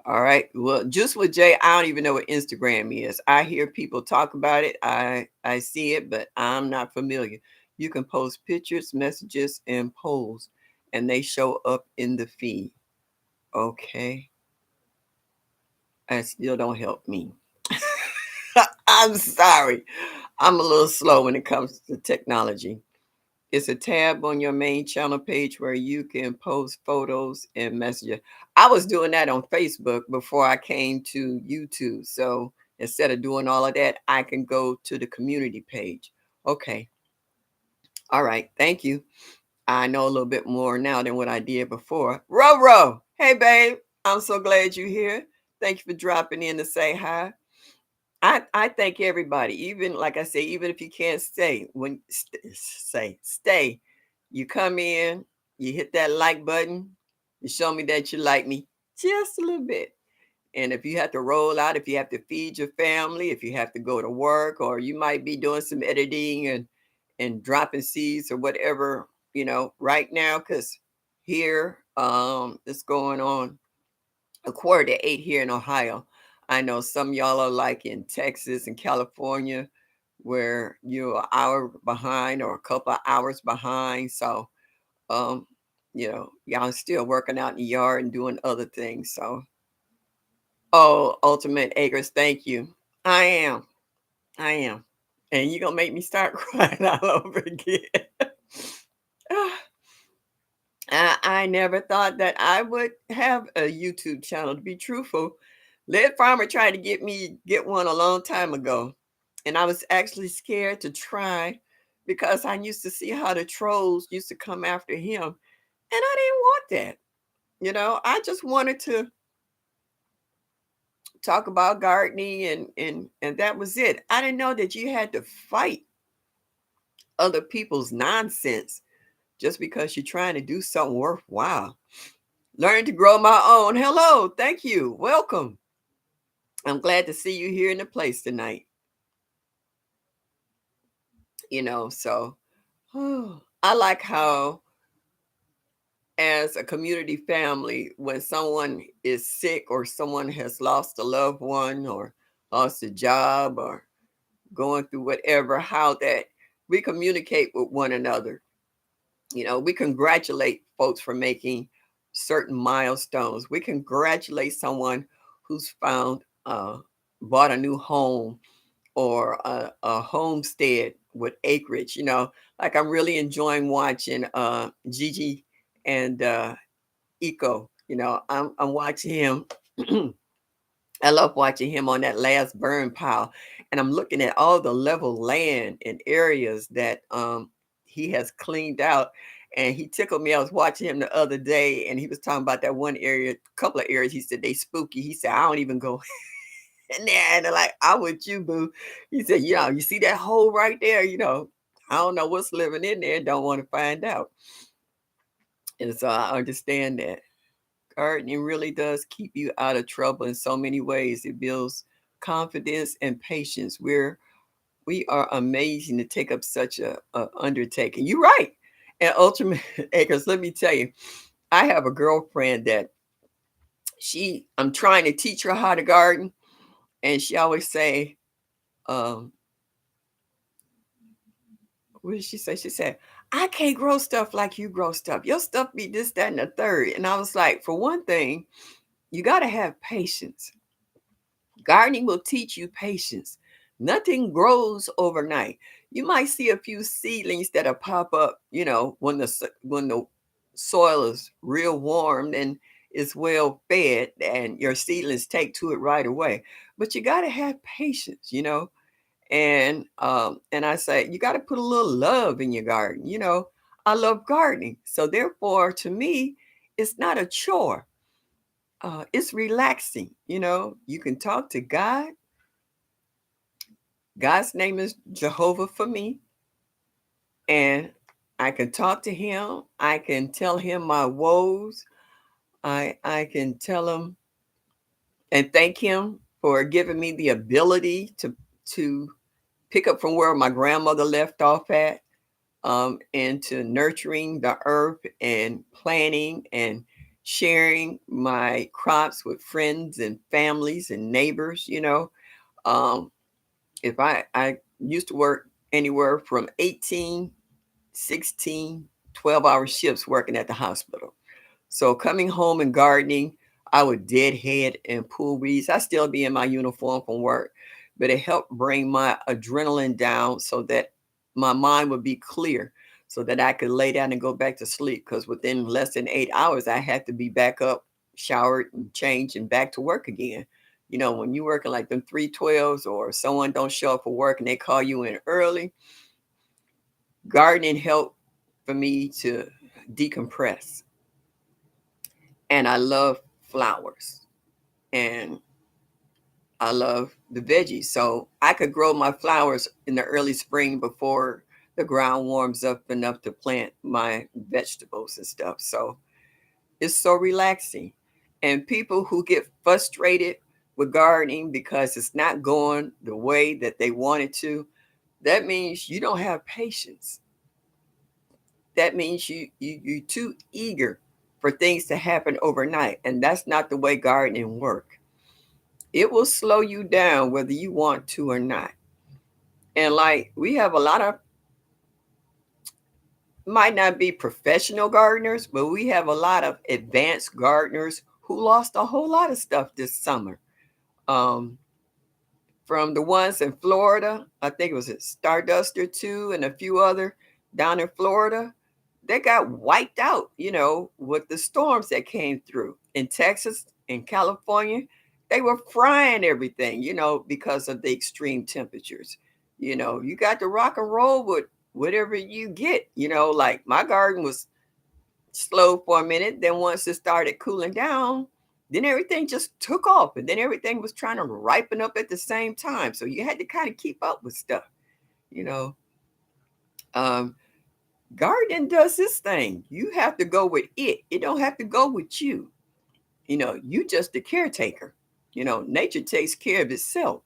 A: All right. Well, just with Jay, I don't even know what Instagram is. I hear people talk about it. I see it, but I'm not familiar. You can post pictures, messages, and polls, and they show up in the feed. Okay. And still don't help me. I'm sorry. I'm a little slow when it comes to technology. It's a tab on your main channel page where you can post photos and messages. I was doing that on Facebook before I came to YouTube. So instead of doing all of that, I can go to the community page. Okay. All right. Thank you. I know a little bit more now than what I did before. Ro, hey, babe. I'm so glad you're here. Thank you for dropping in to say hi. I thank everybody, even like I say, even if you can't stay, say stay, you come in, you hit that like button, you show me that you like me just a little bit. And if you have to roll out, if you have to feed your family, if you have to go to work, or you might be doing some editing and dropping seeds or whatever, right now, because here it's going on a quarter to 8 here in Ohio. I know some of y'all are like in Texas and California where you're an hour behind or a couple of hours behind. So, um, y'all still working out in the yard and doing other things. So, oh, Ultimate Acres, thank you. I am. I am. And you're going to make me start crying all over again. I never thought that I would have a YouTube channel. To be truthful, Lead Farmer tried to get me get one a long time ago, and I was actually scared to try because I used to see how the trolls used to come after him, and I didn't want that. I just wanted to talk about gardening and that was it. I didn't know that you had to fight other people's nonsense just because you're trying to do something worthwhile. Learn to grow my own. Hello, thank you. Welcome. I'm glad to see you here in the place tonight. So I like how as a community family, when someone is sick or someone has lost a loved one or lost a job or going through whatever, how that we communicate with one another. We congratulate folks for making certain milestones. We congratulate someone who's bought a new home or a homestead with acreage. Like I'm really enjoying watching Gigi and Eco. I'm watching him. I love watching him on that last burn pile, and I'm looking at all the level land and areas that he has cleaned out. And he tickled me. I was watching him the other day, and he was talking about that one area, couple of areas. He said they spooky. He said I don't even go in there. And they're like, I'm with you, boo. He said, you see that hole right there. I don't know what's living in there. Don't want to find out. And so I understand that. Gardening really does keep you out of trouble in so many ways. It builds confidence and patience. We are amazing to take up such a undertaking. You're right. And Ultimate Acres, let me tell you, I have a girlfriend that I'm trying to teach her how to garden, and she always say, um, what did she say? She said, I can't grow stuff like you grow stuff. Your stuff be this, that, and the third. And I was like, for one thing, you got to have patience. Gardening will teach you patience. Nothing grows overnight. You might see a few seedlings that'll pop up, when the soil is real warm and is well fed, and your seedlings take to it right away. But you got to have patience. And I say you got to put a little love in your garden. I love gardening, so therefore, to me, it's not a chore. It's relaxing. You can talk to God. God's name is Jehovah for me, and I can talk to him. I can tell him my woes. I can tell him and thank him for giving me the ability to pick up from where my grandmother left off at, into nurturing the earth and planting and sharing my crops with friends and families and neighbors. Um, if I used to work anywhere from 18, 16, 12-hour shifts working at the hospital. So coming home and gardening, I would deadhead and pull weeds. I still be in my uniform from work, but it helped bring my adrenaline down so that my mind would be clear so that I could lay down and go back to sleep. Because within less than 8 hours, I had to be back up, showered and changed and back to work again. When you working like them 312s or someone don't show up for work and they call you in early, gardening helped for me to decompress. And I love flowers and I love the veggies. So I could grow my flowers in the early spring before the ground warms up enough to plant my vegetables and stuff. So it's so relaxing. And people who get frustrated with gardening because it's not going the way that they want it to, that means you don't have patience. That means you're too eager for things to happen overnight. And that's not the way gardening works. It will slow you down whether you want to or not. And like we have a lot of, might not be professional gardeners, but we have a lot of advanced gardeners who lost a whole lot of stuff this summer. Um, from the ones in Florida, I think it was at Starduster too, and a few other down in Florida, they got wiped out, with the storms that came through. In Texas, in California, they were frying everything, because of the extreme temperatures. You got to rock and roll with whatever you get. Like my garden was slow for a minute. Then once it started cooling down, then everything just took off. And then everything was trying to ripen up at the same time. So you had to kind of keep up with stuff, you know. Um, Gardening does this thing. You have to go with it. It don't have to go with you. You just the caretaker. Nature takes care of itself.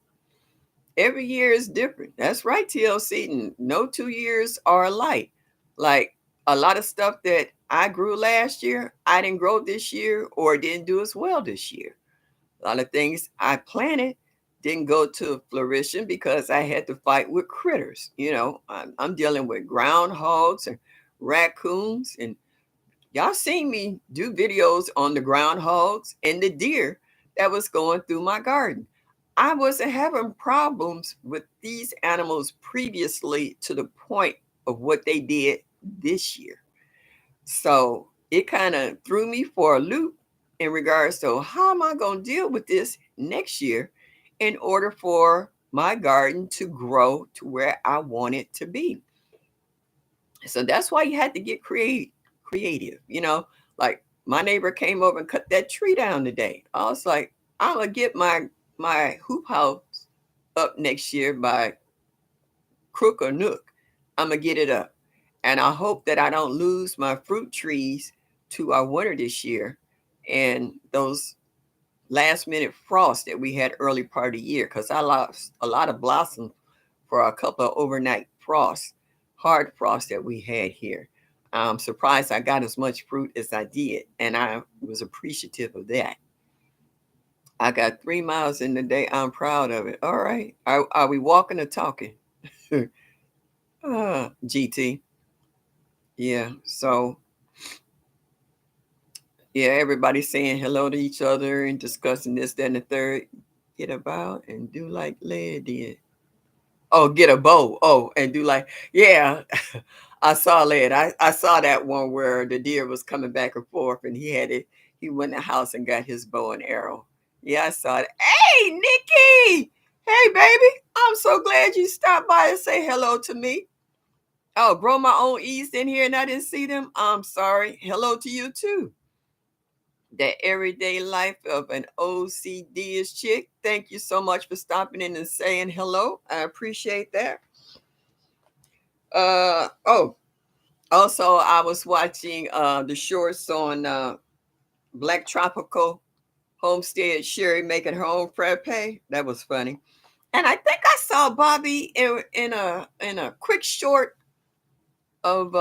A: Every year is different. That's right, TLC. No 2 years are alike. Like a lot of stuff that I grew last year, I didn't grow this year or didn't do as well this year. A lot of things I planted didn't go to fruition because I had to fight with critters. I'm dealing with groundhogs and raccoons, and y'all seen me do videos on the groundhogs and the deer that was going through my garden. I wasn't having problems with these animals previously to the point of what they did this year. So it kind of threw me for a loop in regards to how am I going to deal with this next year in order for my garden to grow to where I want it to be. So that's why you had to get creative. Like my neighbor came over and cut that tree down today. I was like, I'm gonna get my hoop house up next year by crook or nook. I'm gonna get it up, and I hope that I don't lose my fruit trees to our winter this year and those last minute frost that we had early part of the year, because I lost a lot of blossom for a couple of overnight frosts, hard frost that we had here. I'm surprised I got as much fruit as I did, and I was appreciative of that. I got 3 miles in the day. I'm proud of it. All right. Are we walking or talking? GT. Yeah. So, yeah, everybody's saying hello to each other and discussing this, that, and the third. Get about and do like Lead did. Oh, get a bow. Oh, and do like, yeah. I saw that. I saw that one where the deer was coming back and forth and he had it. He went in the house and got his bow and arrow. Yeah, I saw it. Hey, Nikki. Hey, baby. I'm so glad you stopped by and say hello to me. Oh, bro, my own East in here and I didn't see them. I'm sorry. Hello to you too. That everyday life of an OCD chick. Thank you so much for stopping in and saying hello. I appreciate that. Oh, also I was watching the shorts on Black Tropical Homestead Sherry making her own frappe. That was funny. And I think I saw Bobby in a quick short of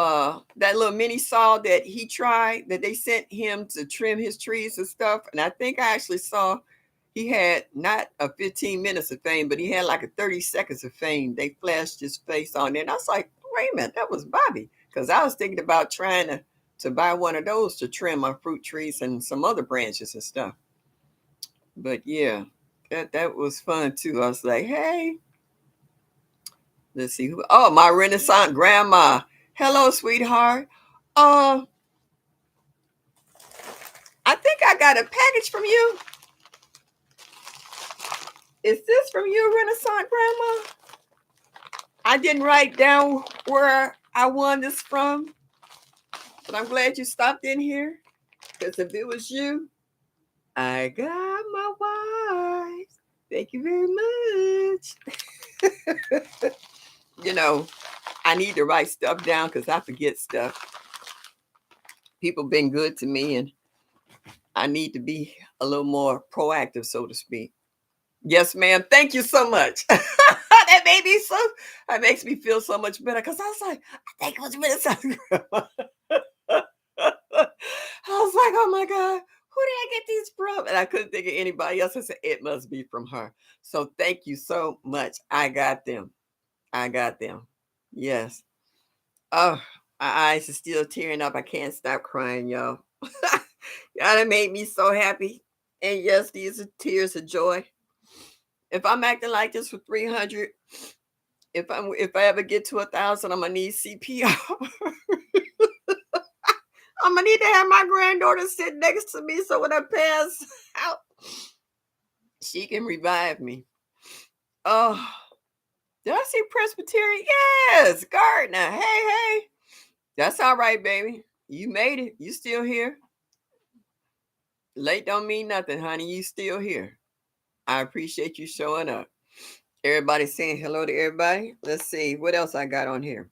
A: that little mini saw that he tried that they sent him to trim his trees and stuff. And I think I actually saw he had not a 15 minutes of fame, but he had like a 30 seconds of fame. They flashed his face on there. And I was like, wait a minute, that was Bobby. Because I was thinking about trying to buy one of those to trim my fruit trees and some other branches and stuff. But yeah, that was fun too. I was like, hey, let's see who. Oh, my Renaissance grandma. Hello, sweetheart. Uh, I think I got a package from you. Is this from you, Renaissance grandma? I didn't write down where I won this from, but I'm glad you stopped in here. Because if it was you, I got my wife. Thank you very much. I need to write stuff down because I forget stuff. People been good to me, and I need to be a little more proactive, so to speak. Yes, ma'am. Thank you so much. That makes me feel so much better because I was like, I think it was Minnesota Grandma. I was like, oh my God, who did I get these from? And I couldn't think of anybody else. I said, it must be from her. So thank you so much. I got them. I got them. Yes. Oh, my eyes are still tearing up. I can't stop crying, y'all. Y'all done made me so happy. And yes, these are tears of joy. If I'm acting like this for 300, if I ever get to 1,000, I'm gonna need CPR. I'm gonna need to have my granddaughter sit next to me so when I pass out, she can revive me. Oh, did I see Presbyterian? Yes, Gardner. Hey, hey. That's all right, baby. You made it. You still here. Late don't mean nothing, honey. You still here. I appreciate you showing up. Everybody saying hello to everybody. Let's see what else I got on here.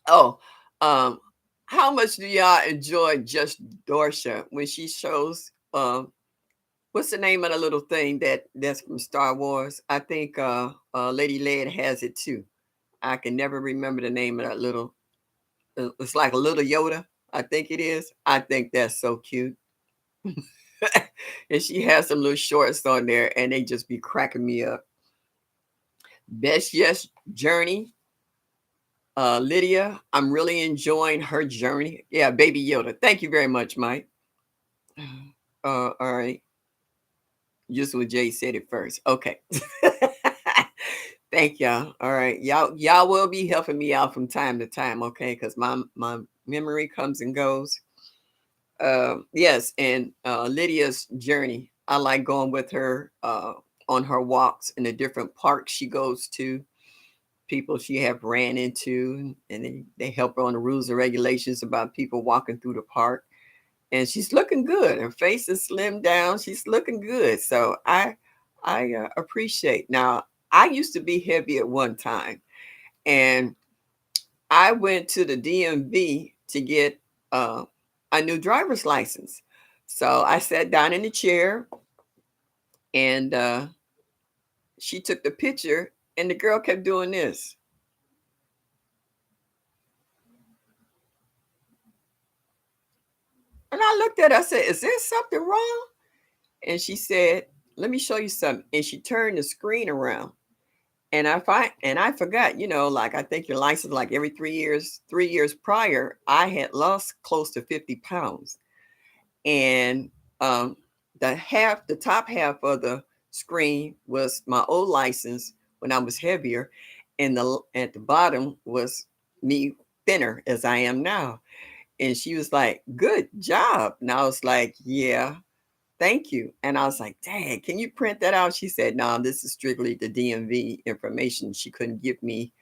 A: Oh, um, how much do y'all enjoy just Dorsha when she shows what's the name of the little thing that's from Star Wars? I think Lady Leia has it too. I can never remember the name of that little it's like a little Yoda. I think it is. I think that's so cute. And she has some little shorts on there and they just be cracking me up. Best Yes Journey. Lydia, I'm really enjoying her journey. Yeah, Baby Yoda. Thank you very much, Mike. All right. Just what Jay said it first. Okay. Thank y'all. All right. Y'all will be helping me out from time to time, okay? Because my memory comes and goes. Yes, and Lydia's journey. I like going with her on her walks in the different parks she goes to, people she have ran into, and they help her on the rules and regulations about people walking through the park. And she's looking good. Her face is slimmed down. She's looking good. So I appreciate. Now I used to be heavy at one time, and I went to the DMV to get uh, a new driver's license. So I sat down in the chair, and she took the picture, and the girl kept doing this. And I looked at her, I said, "Is there something wrong?" And she said, "Let me show you something." And she turned the screen around. And I forgot, like I think your license like every 3 years, 3 years prior, I had lost close to 50 pounds. And um the top half of the screen was my old license when I was heavier, and the at the bottom was me thinner as I am now. And she was like, "Good job." And I was like, "Yeah, thank you." And I was like, "Dang, can you print that out?" She said, "No, this is strictly the DMV information." She couldn't give me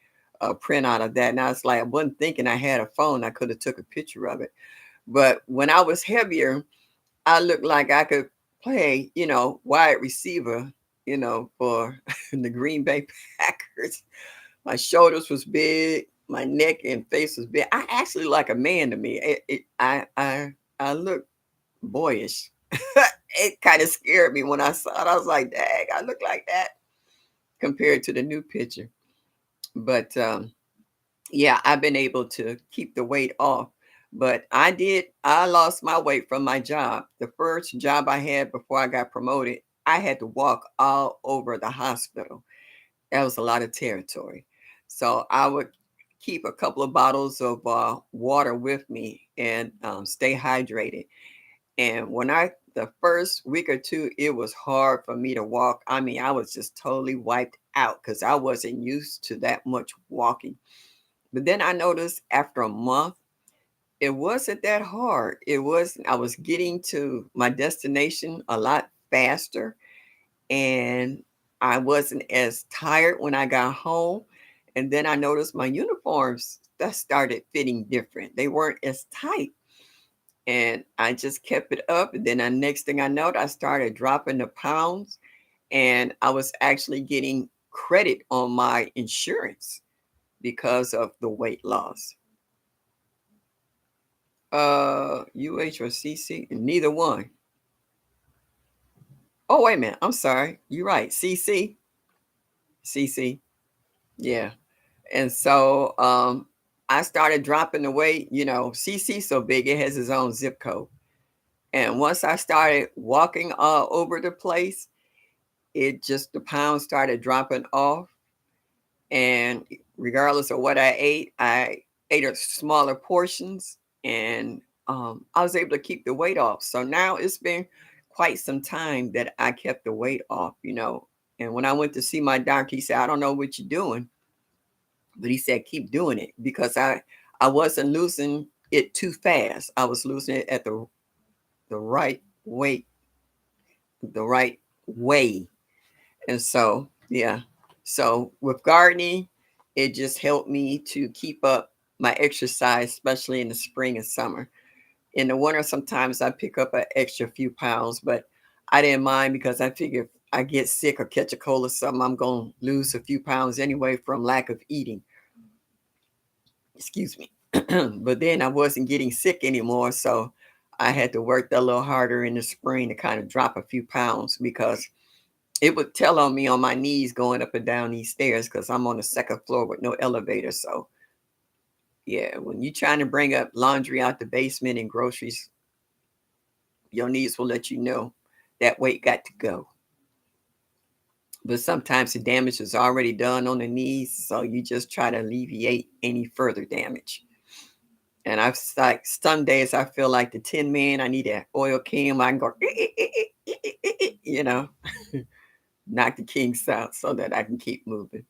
A: a print out of that. And I was like, I wasn't thinking I had a phone. I could have took a picture of it. But when I was heavier, I looked like I could play, wide receiver, for the Green Bay Packers. My shoulders was big, my neck and face was big. I actually like a man to me. I look boyish. It kind of scared me when I saw it. I was like, dang, I look like that compared to the new picture. But yeah, I've been able to keep the weight off. But I lost my weight from my job. The first job I had before I got promoted, I had to walk all over the hospital. That was a lot of territory. So I would keep a couple of bottles of water with me and stay hydrated. And the first week or two, it was hard for me to walk. I mean, I was just totally wiped out because I wasn't used to that much walking. But then I noticed after a month, it wasn't that hard. I was getting to my destination a lot faster, and I wasn't as tired when I got home. And then I noticed my uniforms that started fitting different. They weren't as tight. And I just kept it up. And then the next thing I know, I started dropping the pounds, and I was actually getting credit on my insurance because of the weight loss. UH or CC? Neither one. Oh, wait a minute. I'm sorry. You're right. CC. CC. Yeah. And so I started dropping the weight. CC so big it has its own zip code. And once I started walking all over the place, the pounds started dropping off. And regardless of what I ate a smaller portions, and I was able to keep the weight off. So now it's been quite some time that I kept the weight off. And when I went to see my doctor, he said, "I don't know what you're doing," but he said, "Keep doing it," because I wasn't losing it too fast. I was losing it at the right weight, the right way. And so, yeah. So with gardening, it just helped me to keep up my exercise, especially in the spring and summer. In the winter, sometimes I pick up an extra few pounds, but I didn't mind because I figured if I get sick or catch a cold or something, I'm going to lose a few pounds anyway from lack of eating. Excuse me. But then I wasn't getting sick anymore, so I had to work a little harder in the spring to kind of drop a few pounds because it would tell on me on my knees going up and down these stairs because I'm on the second floor with no elevator. So yeah, when you're trying to bring up laundry out the basement and groceries, your knees will let you know that weight got to go. But sometimes the damage is already done on the knees, so you just try to alleviate any further damage. And I've like some days I feel like the Tin Man. I need that oil can. I can go, you know, knock the kinks out so that I can keep moving.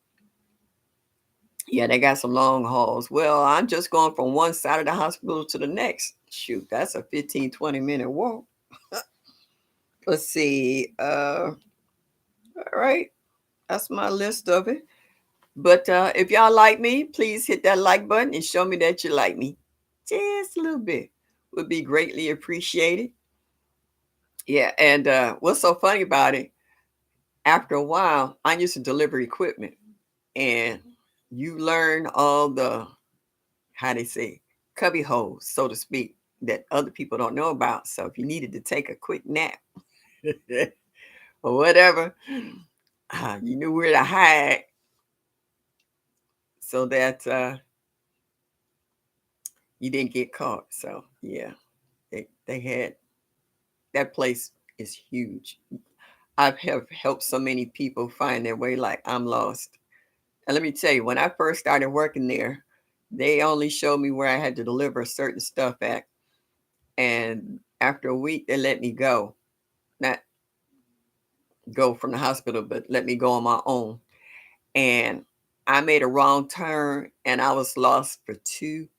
A: Yeah, they got some long hauls. Well, I'm just going from one side of the hospital to the next. Shoot, that's a 15-20 minute walk. Let's see. All right. That's my list of it. But if y'all like me, please hit that like button and show me that you like me. Just a little bit would be greatly appreciated. Yeah, and what's so funny about it, after a while, I used to deliver equipment and you learn all the, how they say, cubby holes, so to speak, that other people don't know about. So if you needed to take a quick nap or whatever, you knew where to hide so that you didn't get caught. So yeah, they had, that place is huge. I've have helped so many people find their way like I'm lost. And let me tell you, when I first started working there, they only showed me where I had to deliver certain stuff at. And after a week, they let me go. Not go from the hospital, but let me go on my own. And I made a wrong turn and I was lost for 2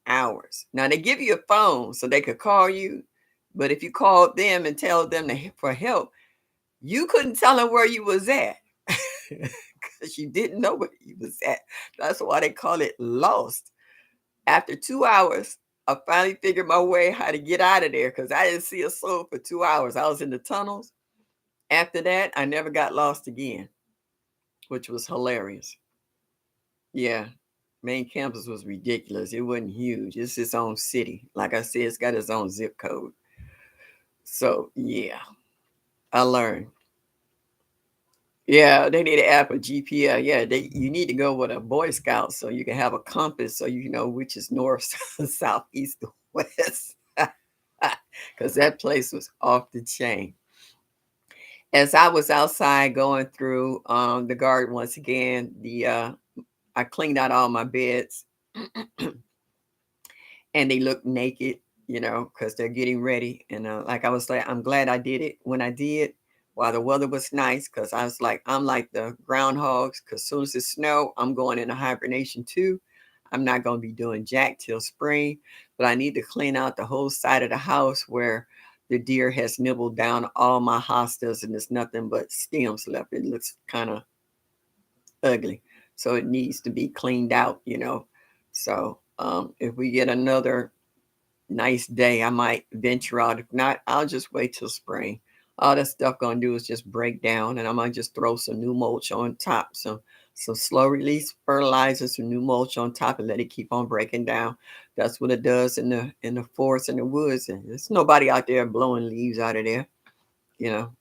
A: hours. Now they give you a phone so they could call you, but if you called them and tell them for help, you couldn't tell them where you was at because you didn't know where you was at. That's why they call it lost. After 2 hours, I finally figured my way how to get out of there because I didn't see a soul for 2 hours. I was in the tunnels. After that, I never got lost again, which was hilarious. Yeah. Main campus was ridiculous. It wasn't huge. It's its own city. Like I said, it's got its own zip code. So yeah, I learned. Yeah, they need an app, a GPS. Yeah, you need to go with a Boy Scout so you can have a compass so you know which is north, south, east, or west. Because that place was off the chain. As I was outside going through the garden once again, the I cleaned out all my beds and they look naked, because they're getting ready. And like I was like, I'm glad I did it when I did while the weather was nice, because I was like, I'm like the groundhogs, because as soon as it snow, I'm going into hibernation too. I'm not going to be doing jack till spring, but I need to clean out the whole side of the house where the deer has nibbled down all my hostas and there's nothing but stems left. It looks kind of ugly. So it needs to be cleaned out. So if we get another nice day, I might venture out. If not, I'll just wait till spring. All that stuff gonna do is just break down, and I might just throw some new mulch on top, some slow release fertilizer, some new mulch on top, and let it keep on breaking down. That's what it does in the forest and the woods. And there's nobody out there blowing leaves out of there.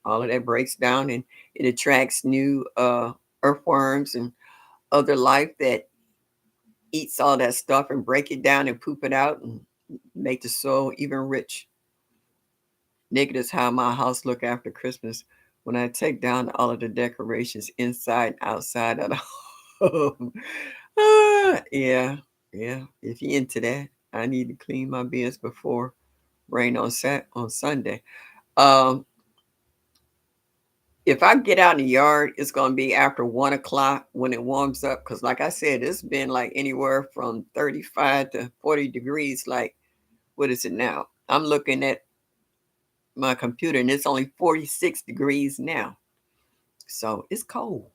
A: All of that breaks down, and it attracts new earthworms and other life that eats all that stuff and break it down and poop it out and make the soil even rich. Naked is how my house look after Christmas when I take down all of the decorations inside and outside of the home. Yeah, yeah. If you're into that, I need to clean my bins before rain on Sunday. Um, if I get out in the yard, it's gonna be after 1 o'clock when it warms up. Cause like I said, it's been like anywhere from 35 to 40 degrees. Like, what is it now? I'm looking at my computer and it's only 46 degrees now. So it's cold.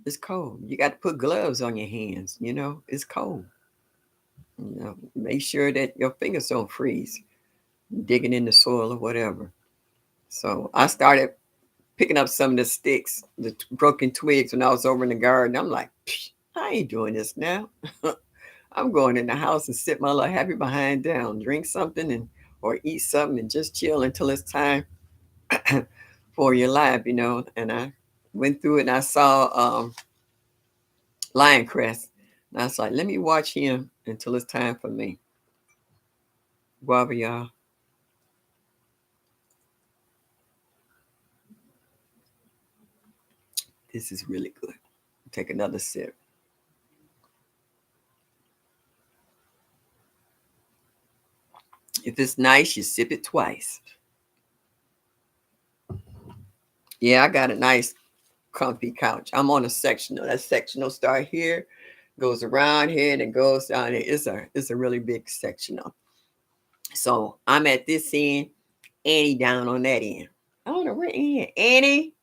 A: It's cold. You got to put gloves on your hands. It's cold. Make sure that your fingers don't freeze. digging in the soil or whatever. So I started picking up some of the sticks, the broken twigs when I was over in the garden. I'm like, I ain't doing this now. I'm going in the house and sit my little happy behind down, drink something and or eat something and just chill until it's time for your live, And I went through it and I saw Lion Crest. And I was like, let me watch him until it's time for me. Guava, y'all. This is really good. Take another sip. If it's nice, you sip it twice. Yeah, I got a nice comfy couch. I'm on a sectional. That sectional start here, goes around here, and it goes down here. It's a really big sectional. So I'm at this end, Annie down on that end. I don't know where Annie.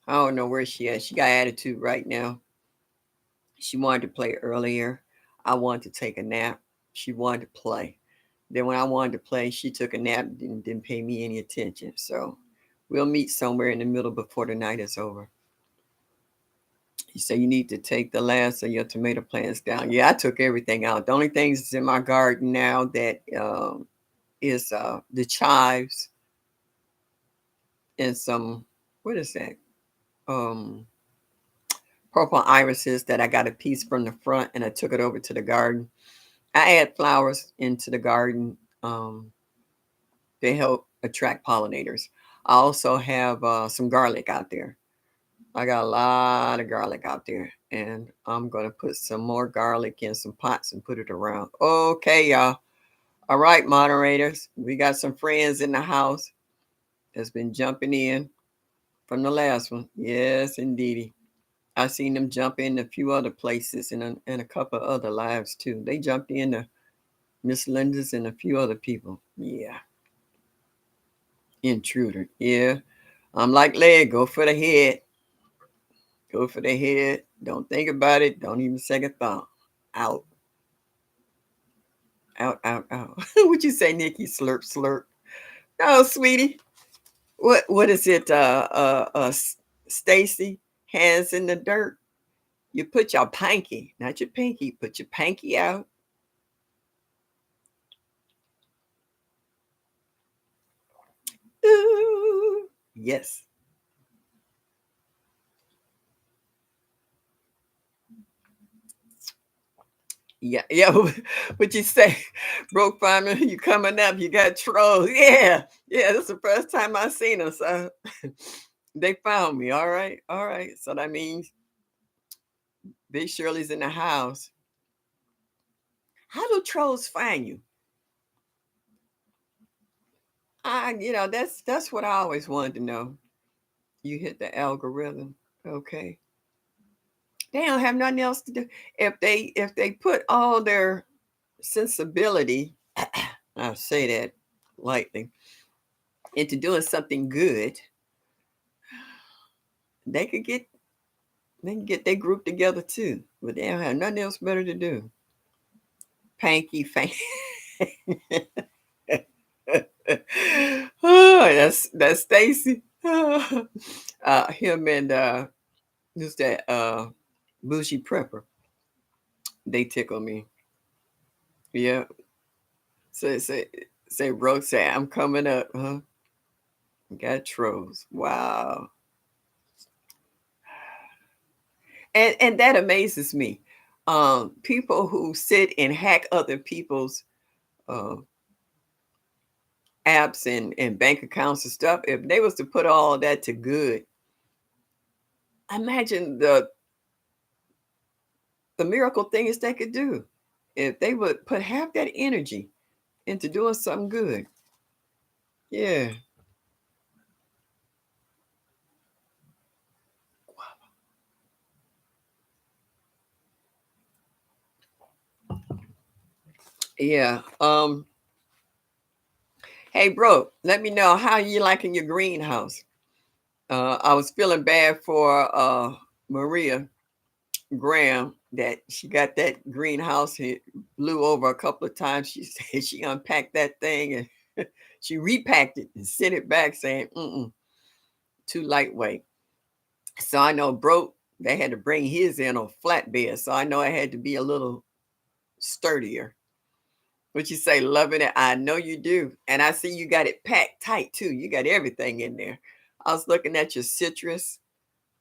A: I don't know where she is. She got attitude right now. She wanted to play earlier. I wanted to take a nap. She wanted to play. Then when I wanted to play, she took a nap and didn't pay me any attention. So we'll meet somewhere in the middle before the night is over. You say you need to take the last of your tomato plants down. Yeah, I took everything out. The only things that's in my garden now that is the chives and some, what is that? Um, Purple irises that I got a piece from the front and I took it over to the garden. I add flowers into the garden. They help attract pollinators. I also have some garlic out there. I got a lot of garlic out there, and I'm going to put some more garlic in some pots and put it around. Okay, y'all. All right, moderators. We got some friends in the house that's been jumping in from the last one. Yes, indeedy. I seen them jump in a few other places and a couple of other lives too. They jumped into Miss Linda's and a few other people. Yeah. Intruder. Yeah. I'm like leg, go for the head. Go for the head. Don't think about it. Don't even second thought. Out. Out, out, out. What you say, Nikki? Slurp, slurp. Oh, sweetie. What is it? Stacy, hands in the dirt. You put your pinky, not your pinky, put your pinky out. Ooh, yes. Yeah, yeah. What you say, broke farmer? You coming up? You got trolls? Yeah, yeah. This is the first time I seen them, so they found me. All right, all right. So that means Big Shirley's in the house. How do trolls find you? That's what I always wanted to know. You hit the algorithm, okay? They don't have nothing else to do. If they put all their sensibility, I'll say that lightly, into doing something good, they could get they can get their group together too. But they don't have nothing else better to do. Panky fank. Oh, that's Stacy. Him and who's that? Bougie Prepper. They tickle me. Yeah. Say bro, say I'm coming up, huh? Got trolls. Wow. And that amazes me. People who sit and hack other people's uh, apps and bank accounts and stuff, if they was to put all that to good, imagine the miracle things they could do if they would put half that energy into doing something good. Yeah. Yeah. Hey bro, let me know how you liking your greenhouse. I was feeling bad for Maria Graham that she got that greenhouse. It blew over a couple of times. She said she unpacked that thing and she repacked it and sent it back saying, too lightweight. So I know broke, they had to bring his in on flatbed. So I know I had to be a little sturdier. What you say, loving it? I know you do. And I see you got it packed tight too. You got everything in there. I was looking at your citrus,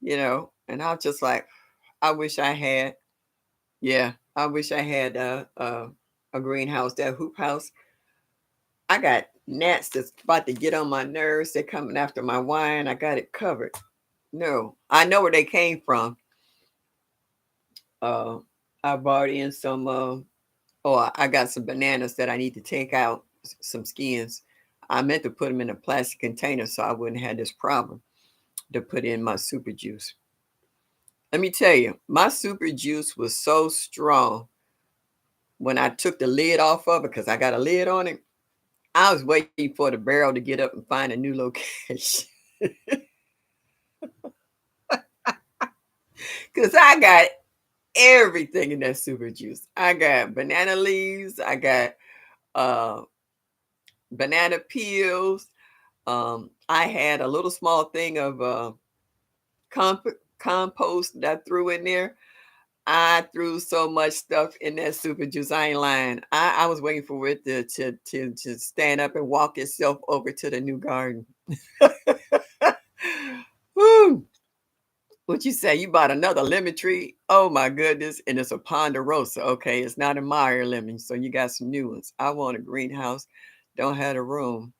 A: and I was just like, I wish I had, yeah, I wish I had a greenhouse, that hoop house. I got gnats that's about to get on my nerves. They're coming after my wine. I got it covered. No, I know where they came from. Uh, I brought in some. Oh, I got some bananas that I need to take out, some skins. I meant to put them in a plastic container so I wouldn't have this problem to put in my super juice. Let me tell you, my super juice was so strong when I took the lid off of it because I got a lid on it. I was waiting for the barrel to get up and find a new location because I got everything in that super juice. I got banana leaves. I got uh, banana peels. I had a little small thing of compost that I threw in there. I threw so much stuff in that super juice. I ain't lying. I was waiting for it to stand up and walk itself over to the new garden. Woo. What you say? You bought another lemon tree? Oh my goodness. And it's a ponderosa. Okay. It's not a Meyer lemon. So you got some new ones. I want a greenhouse. Don't have the room.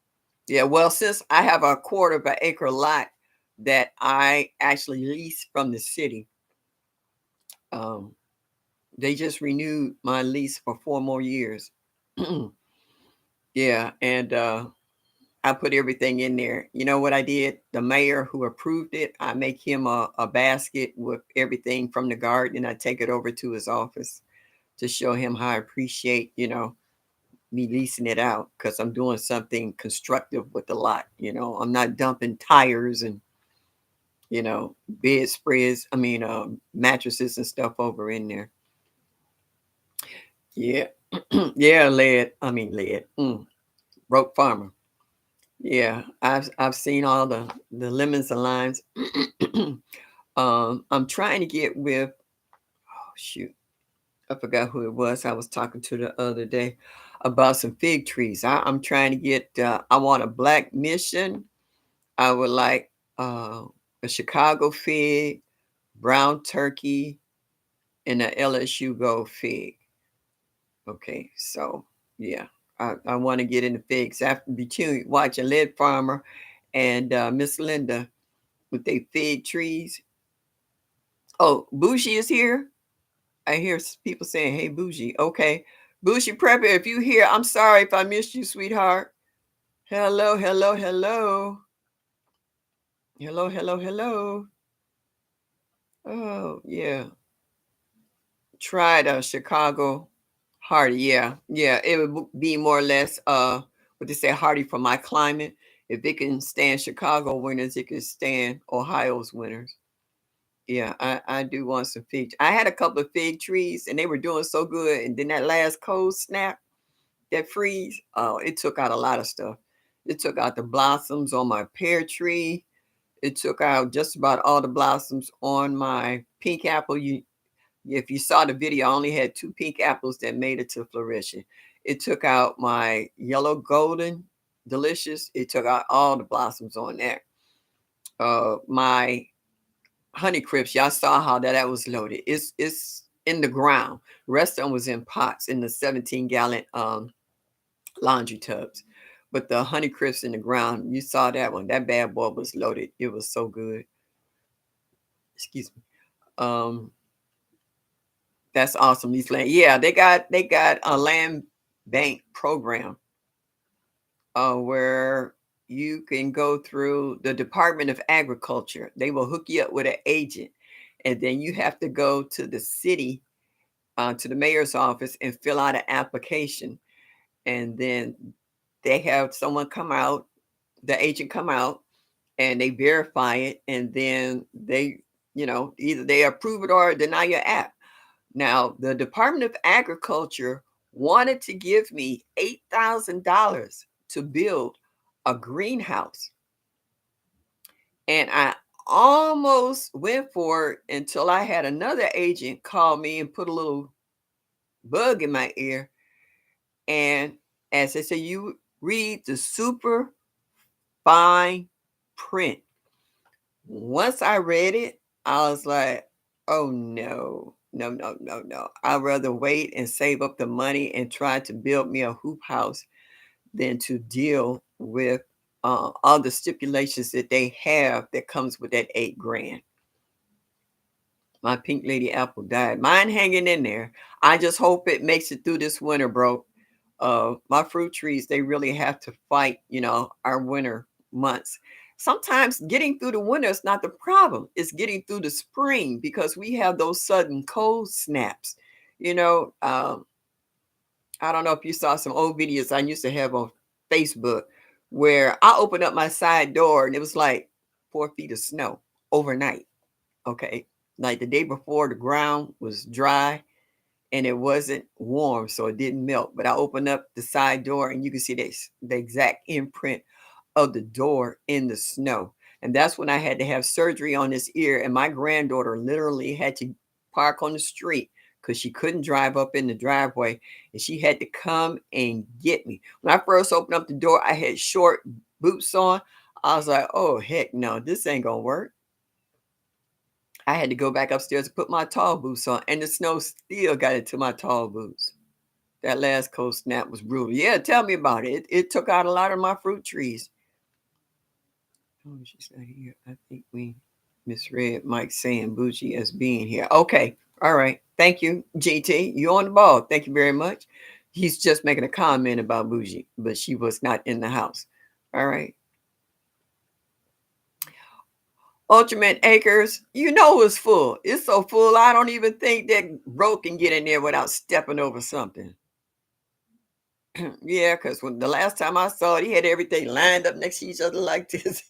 A: Yeah. Well, since I have a quarter of an acre lot that I actually lease from the city, um, they just renewed my lease for 4 more years. Yeah. And I put everything in there. You know what I did? The mayor who approved it, I make him a basket with everything from the garden and I take it over to his office to show him how I appreciate, me leasing it out because I'm doing something constructive with the lot. I'm not dumping tires and, bedspreads, mattresses and stuff over in there. Yeah. Yeah, lead. Broke farmer. Yeah, I've seen all the lemons and limes. I'm trying to get with, oh shoot, I forgot who it was I was talking to the other day about some fig trees. I'm trying to get. I want a black mission. I would like a Chicago fig, brown turkey, and a LSU gold fig. Okay, so yeah, I want to get into figs after between watching Lead Farmer and Miss Linda with they fig trees. Oh, Bougie is here. I hear people saying, "Hey, Bougie." Okay, Bougie Prepper, if you here, I'm sorry if I missed you, sweetheart. Hello, hello, hello, hello, hello, hello. Oh yeah, tried Chicago Hardy. Yeah, yeah, it would be more or less what they say Hardy for my climate. If it can stand Chicago winters, it can stand Ohio's winters. Yeah, I do want some fig. I had a couple of fig trees and they were doing so good. And then that last cold snap, that freeze, oh, it took out a lot of stuff. It took out the blossoms on my pear tree. It took out just about all the blossoms on my pink apple. If you saw the video, I only had 2 pink apples that made it to flourishing. It took out my yellow golden delicious. It took out all the blossoms on there. My honey crisps, y'all saw how that was loaded. It's in the ground. The rest of them was in pots in the 17-gallon laundry tubs. But the honey crisps in the ground, you saw that one. That bad boy was loaded. It was so good. Excuse me. Um, that's awesome. These land, yeah, they got a land bank program where you can go through the Department of Agriculture. They will hook you up with an agent, and then you have to go to the city, to the mayor's office, and fill out an application. And then they have someone come out, the agent come out, and they verify it, and then they, either they approve it or deny your app. Now, the Department of Agriculture wanted to give me $8,000 to build a greenhouse. And I almost went for it until I had another agent call me and put a little bug in my ear. And as they say, you read the super fine print. Once I read it, I was like, oh no, no, no, no, no. I'd rather wait and save up the money and try to build me a hoop house than to deal with all the stipulations that they have that comes with that 8 grand. My pink lady apple died. Mine hanging in there. I just hope it makes it through this winter, bro. My fruit trees, they really have to fight, our winter months. Sometimes getting through the winter is not the problem. It's getting through the spring because we have those sudden cold snaps. You know, um, I don't know if you saw some old videos I used to have on Facebook where I opened up my side door and it was like 4 feet of snow overnight. Okay. Like the day before, the ground was dry and it wasn't warm, so it didn't melt. But I opened up the side door and you can see the exact imprint of the door in the snow. And that's when I had to have surgery on this ear. And my granddaughter literally had to park on the street because she couldn't drive up in the driveway. And she had to come and get me. When I first opened up the door, I had short boots on. I was like, oh, heck no, this ain't going to work. I had to go back upstairs to put my tall boots on, and the snow still got into my tall boots. That last cold snap was brutal. Yeah, tell me about it. It took out a lot of my fruit trees. Oh, she's not here. I think we misread Mike saying Bougie as being here. Okay. All right. Thank you, GT. You on the ball. Thank you very much. He's just making a comment about Bougie, but she was not in the house. All right. Ultimate Acres, it's full. It's so full, I don't even think that Bro can get in there without stepping over something. Yeah, because when the last time I saw it, he had everything lined up next to each other like this.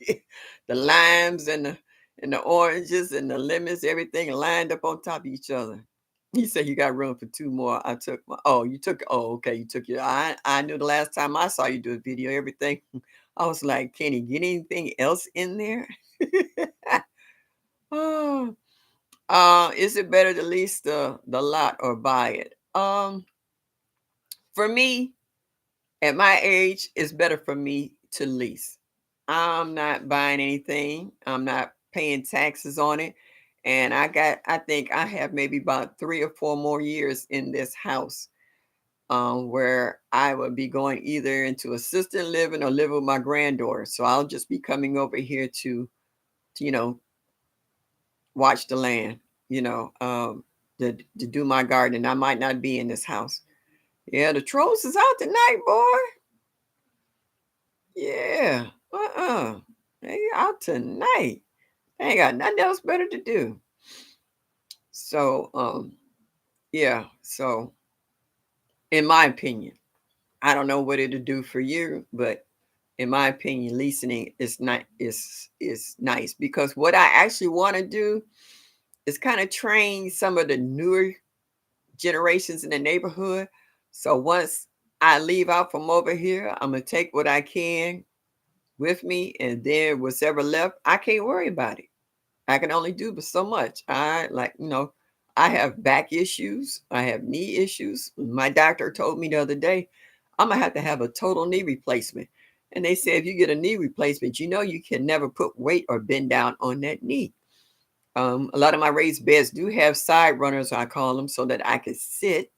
A: The limes and the oranges and the lemons, everything lined up on top of each other. He said you got room for 2 more. I took my okay, you took your I knew the last time I saw you do a video, everything. I was like, can he get anything else in there? Oh. Is it better to lease the lot or buy it? For me, at my age, it's better for me to lease. I'm not buying anything. I'm not paying taxes on it. And I think I have maybe about 3 or 4 more years in this house, where I would be going either into assisted living or live with my granddaughter. So I'll just be coming over here to watch the land, you know, um, to do my gardening. I might not be in this house. Yeah, the trolls is out tonight, boy. Yeah. They out tonight. They ain't got nothing else better to do. So, yeah. So, in my opinion, I don't know what it'll do for you, but in my opinion, leasing is not is nice because what I actually want to do is kind of train some of the newer generations in the neighborhood. So once I leave out from over here, I'm gonna take what I can with me, and then what's ever left, I can't worry about it. I can only do but so much. I have back issues, I have knee issues. My doctor told me the other day, I'm gonna have to have a total knee replacement. And they say if you get a knee replacement, you can never put weight or bend down on that knee. A lot of my raised beds do have side runners, I call them, so that I can sit,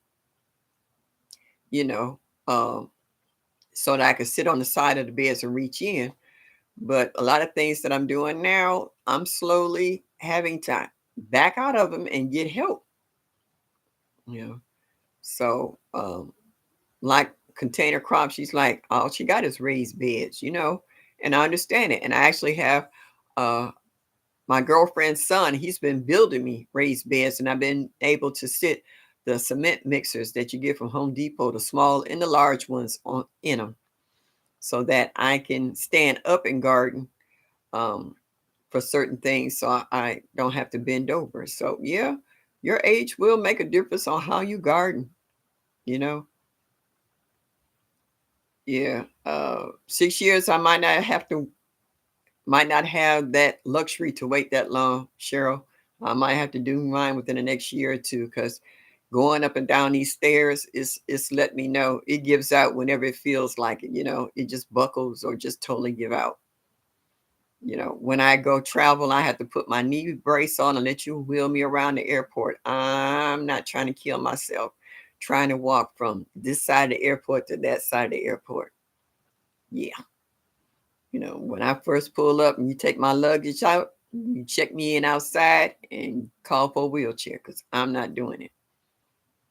A: you know, um, so that I could sit on the side of the beds and reach in. But a lot of things that I'm doing now, I'm slowly having to back out of them and get help. You know, so like container crops, she's like, all she got is raised beds, and I understand it. And I actually have uh my girlfriend's son, he's been building me raised beds, and I've been able to sit the cement mixers that you get from Home Depot, the small and the large ones on in them, so that I can stand up and garden um, for certain things, so I don't have to bend over. So yeah, Your age will make a difference on how you garden, you know. Yeah. 6 years I might not have that luxury to wait that long, Cheryl. I might have to do mine within the next year or two because going up and down these stairs is let me know it gives out whenever it feels like it. It just buckles or just totally give out. When I go travel, I have to put my knee brace on and let you wheel me around the airport. I'm not trying to kill myself trying to walk from this side of the airport to that side of the airport. Yeah. When I first pull up and you take my luggage out, you check me in outside and call for a wheelchair because I'm not doing it,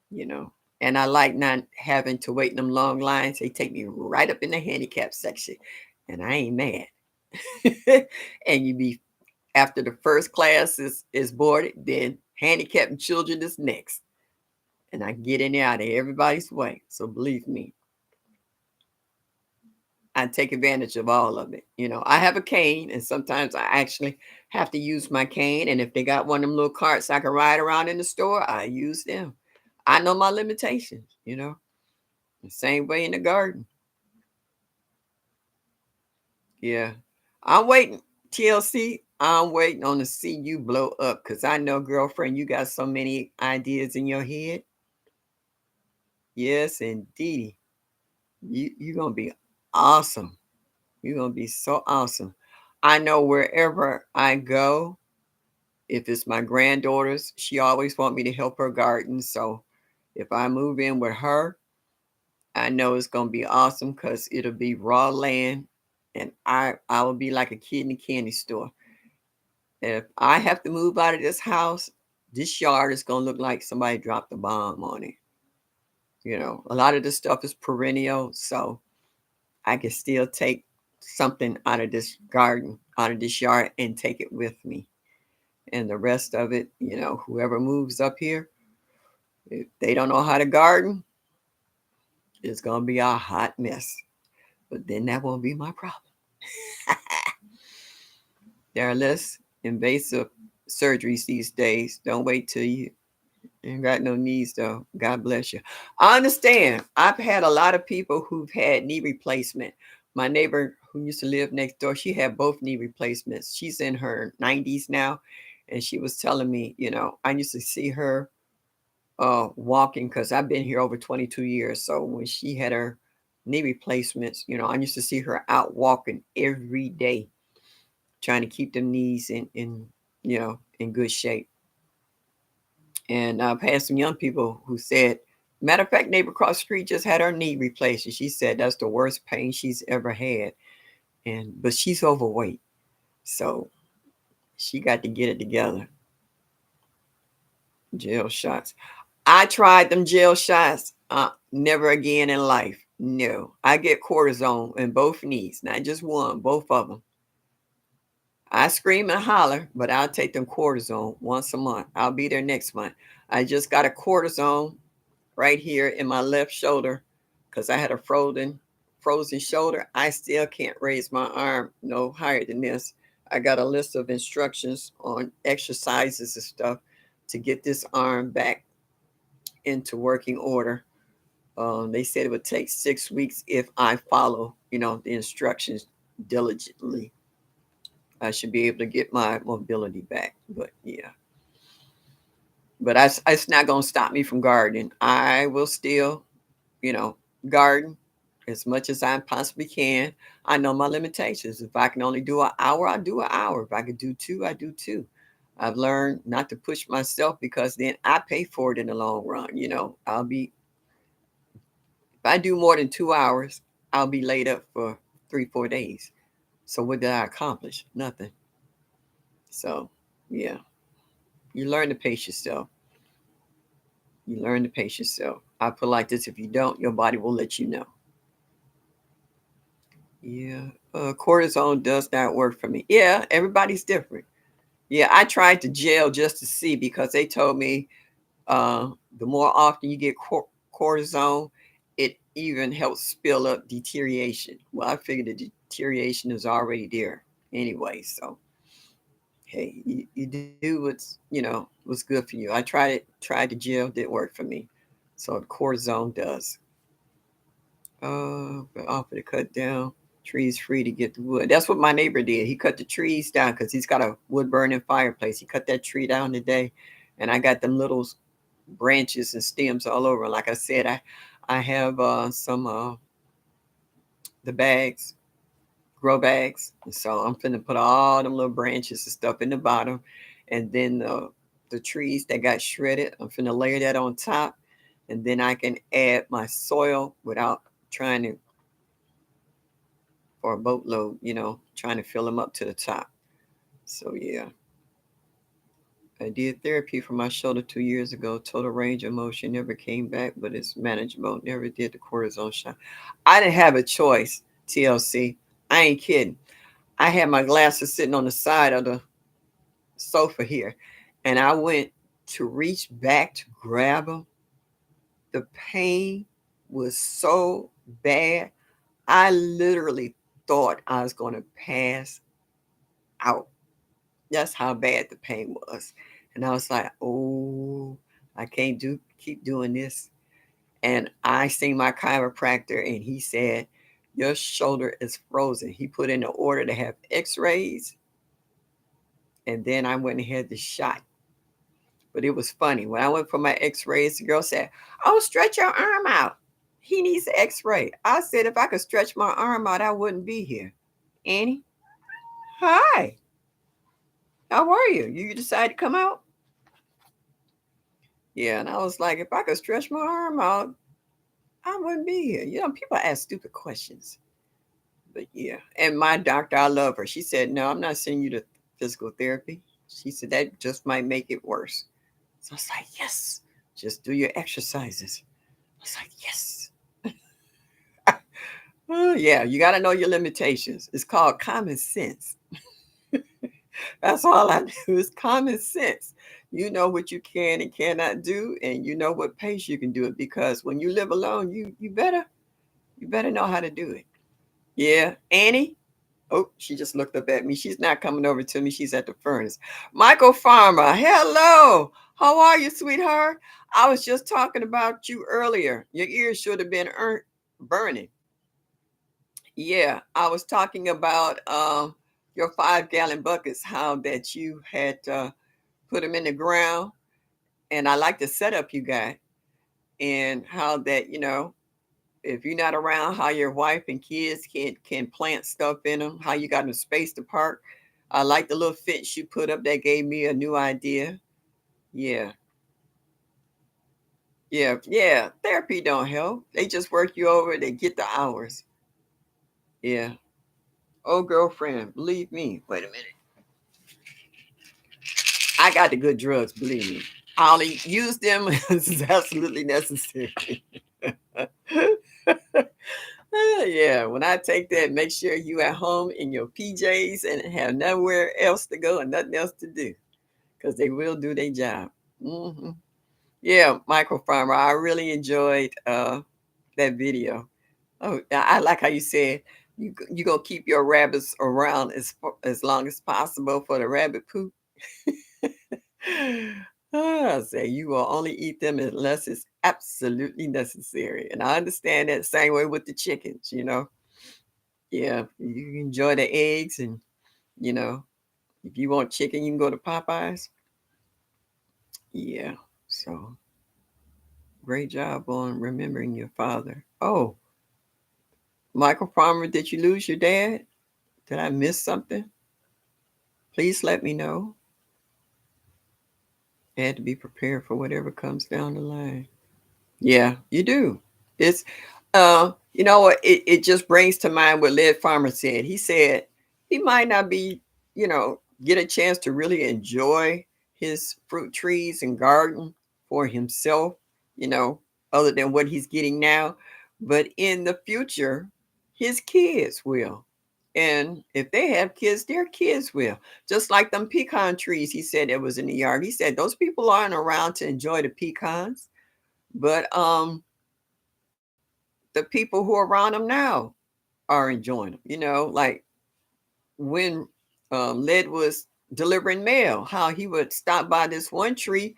A: you know. And I like not having to wait in them long lines. They take me right up in the handicap section, and I ain't mad. And you be after the first class is boarded, then handicapped children is next, and I get in there out of everybody's way. So believe me, I take advantage of all of it. I have a cane, and sometimes I actually have to use my cane. And if they got one of them little carts I can ride around in the store, I use them. I know my limitations. The same way in the garden. Yeah. I'm waiting, TLC. I'm waiting on to see you blow up because I know, girlfriend, you got so many ideas in your head. Yes, indeedy. You're gonna be awesome. You're gonna be so awesome. I know wherever I go, if it's my granddaughters, she always want me to help her garden. So if I move in with her, I know it's gonna be awesome because it'll be raw land, and I will be like a kid in a candy store. If I have to move out of this house, this yard is gonna look like somebody dropped a bomb on it. A lot of this stuff is perennial, so I can still take something out of this garden, out of this yard, and take it with me. And the rest of it, whoever moves up here, if they don't know how to garden, it's gonna be a hot mess. But then that won't be my problem. There are less invasive surgeries these days. Don't wait till you ain't got no knees though. God bless you. I understand. I've had a lot of people who've had knee replacement. My neighbor who used to live next door, she had both knee replacements. She's in her 90s now. And she was telling me, I used to see her walking because I've been here over 22 years. So when she had her knee replacements, I used to see her out walking every day, trying to keep them knees in good shape. And I've had some young people who said, matter of fact, neighbor across the street just had her knee replaced, and she said that's the worst pain she's ever had. But she's overweight, so she got to get it together. Gel shots. I tried them gel shots. Never again in life. No, I get cortisone in both knees, not just one, both of them. I scream and holler, but I'll take them cortisone once a month. I'll be there next month. I just got a cortisone right here in my left shoulder because I had a frozen shoulder. I still can't raise my arm no higher than this. I got a list of instructions on exercises and stuff to get this arm back into working order. They said it would take 6 weeks if I follow, the instructions diligently. I should be able to get my mobility back. But yeah, but it's not going to stop me from gardening. I will still, you know, garden as much as I possibly can. I know my limitations. If I can only do an hour, I do an hour. If I could do two, I do two. I've learned not to push myself because then I pay for it in the long run. If I do more than 2 hours, I'll be laid up for 3, 4 days. So what did I accomplish? Nothing. So yeah, you learn to pace yourself. You learn to pace yourself. I put like this: if you don't, your body will let you know. Yeah, cortisone does not work for me. Yeah, everybody's different. Yeah, I tried to gel just to see because they told me the more often you get cortisone, it even helps spill up deterioration. Well, I figured the deterioration is already there anyway. So Hey, you do what's good for you. I tried the gel, didn't work for me. So the cortisone does. But offer to cut down trees free to get the wood. That's what my neighbor did. He cut the trees down because he's got a wood burning fireplace. He cut that tree down today, and I got them little branches and stems all over. Like I said, I have some the bags, grow bags. And so I'm finna put all them little branches and stuff in the bottom, and then the trees that got shredded, I'm finna layer that on top, and then I can add my soil without trying to for a boatload, trying to fill them up to the top. So yeah, I did therapy for my shoulder 2 years ago. Total range of motion never came back, but it's manageable. Never did the cortisone shot. I didn't have a choice. TLC. I ain't kidding. I had my glasses sitting on the side of the sofa here, and I went to reach back to grab them. The pain was so bad. I literally thought I was going to pass out. That's how bad the pain was. And I was like, oh, I can't keep doing this. And I seen my chiropractor and he said, your shoulder is frozen. He put in an order to have x-rays. And then I went and had the shot. But it was funny. When I went for my x-rays, the girl said, oh, stretch your arm out. He needs an x-ray. I said, if I could stretch my arm out, I wouldn't be here. Annie, hi. How are you? You decided to come out? Yeah, and I was like, if I could stretch my arm out, I wouldn't be here. People ask stupid questions. But yeah, and my doctor, I love her. She said, no, I'm not sending you to physical therapy. She said, that just might make it worse. So I was like, yes, just do your exercises. I was like, yes. Oh, yeah, you got to know your limitations. It's called common sense. That's all I do is common sense. You know what you can and cannot do, and you know what pace you can do it. Because when you live alone, you better know how to do it. Yeah, Annie. Oh, she just looked up at me. She's not coming over to me. She's at the furnace. Michael Farmer, hello. How are you, sweetheart? I was just talking about you earlier. Your ears should have been burning. Yeah, I was talking about your 5-gallon buckets, how that you had put them in the ground, and I like the setup you got, and how that if you're not around, how your wife and kids can plant stuff in them, how you got them spaced apart. I like the little fence you put up. That gave me a new idea. Yeah, yeah. Therapy don't help. They just work you over. They get the hours. Yeah. Oh, girlfriend, believe me. Wait a minute. I got the good drugs. Believe me. I only use them when it's absolutely necessary. Yeah, when I take that, make sure you at home in your PJs and have nowhere else to go and nothing else to do, because they will do their job. hmm Yeah, Michael Farmer, I really enjoyed that video. Oh, I like how you said you gonna keep your rabbits around as long as possible for the rabbit poop. Say you will only eat them unless it's absolutely necessary. And I understand that same way with the chickens. Yeah, you can enjoy the eggs and you know, if you want chicken, you can go to Popeyes. Yeah. So great job on remembering your father. Oh, Michael Farmer, did you lose your dad? Did I miss something? Please let me know. I had to be prepared for whatever comes down the line. Yeah, you do. It's you know what, it just brings to mind what Led Farmer said. He said he might not be, get a chance to really enjoy his fruit trees and garden for himself, you know, other than what he's getting now. But in the future, his kids will. And if they have kids, their kids will. Just like them pecan trees, he said it was in the yard. He said those people aren't around to enjoy the pecans, but the people who are around them now are enjoying them. Like when Led was delivering mail, how he would stop by this one tree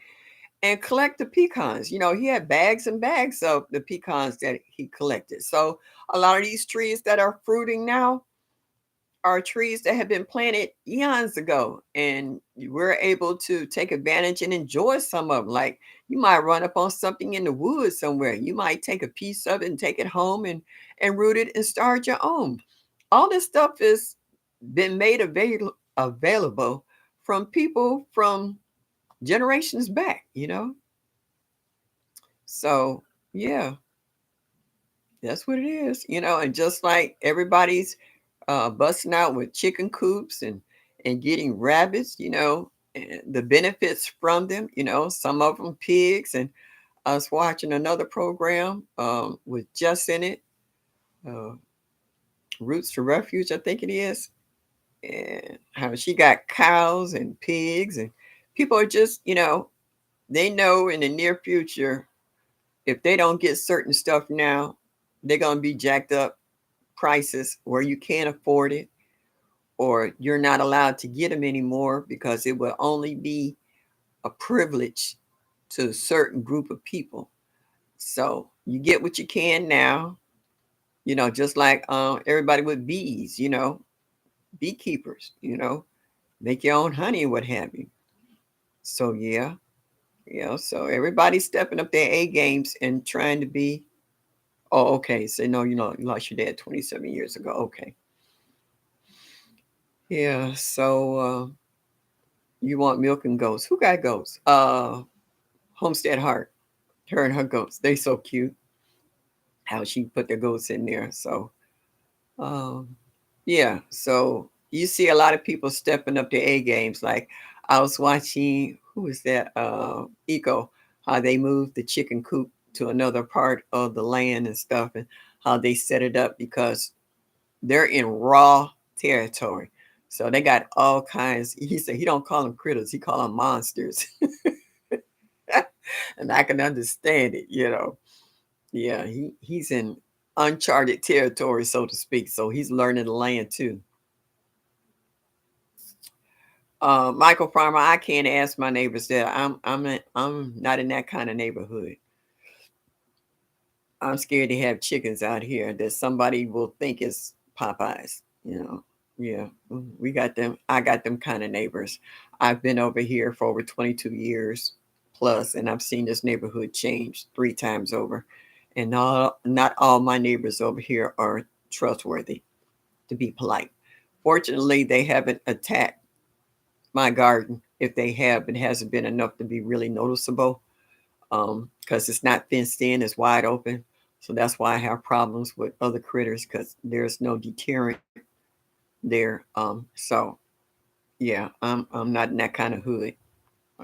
A: and collect the pecans. He had bags and bags of the pecans that he collected. So a lot of these trees that are fruiting now are trees that have been planted eons ago, and we're able to take advantage and enjoy some of them. Like, you might run up on something in the woods somewhere. You might take a piece of it and take it home and root it and start your own. All this stuff has been made available from people from generations back. So yeah, that's what it is. And just like everybody's busting out with chicken coops and getting rabbits, and the benefits from them, some of them pigs. And I was watching another program with Just in it, uh, Roots to Refuge, I think it is, and how she got cows and pigs, and people are just, they know in the near future, if they don't get certain stuff now, they're gonna be jacked up prices where you can't afford it, or you're not allowed to get them anymore because it will only be a privilege to a certain group of people. So you get what you can now, just like everybody with bees, beekeepers, make your own honey and what have you. So yeah, so everybody's stepping up their A games and trying to be. Oh, okay. So no, you lost your dad 27 years ago. Okay. Yeah. So you want milk and goats. Who got goats? Homestead Heart. Her and her goats. They so cute. How she put their goats in there. So um yeah. So you see a lot of people stepping up their A games. Like, I was watching, who is that? Eco, how they moved the chicken coop to another part of the land and stuff, and how they set it up because they're in raw territory. So they got all kinds. He said he don't call them critters, he call them monsters. And I can understand it. Yeah, he's in uncharted territory, so to speak. So he's learning the land too. Michael Farmer, I can't ask my neighbors that. I'm not in that kind of neighborhood. I'm scared to have chickens out here that somebody will think is Popeyes. Yeah, we got them. I got them kind of neighbors. I've been over here for over 22 years plus, and I've seen this neighborhood change 3 times over. And not all my neighbors over here are trustworthy, to be polite. Fortunately, they haven't attacked my garden. If they have, it hasn't been enough to be really noticeable, because it's not fenced in, it's wide open. So that's why I have problems with other critters, because there's no deterrent there. So yeah, I'm not in that kind of hood.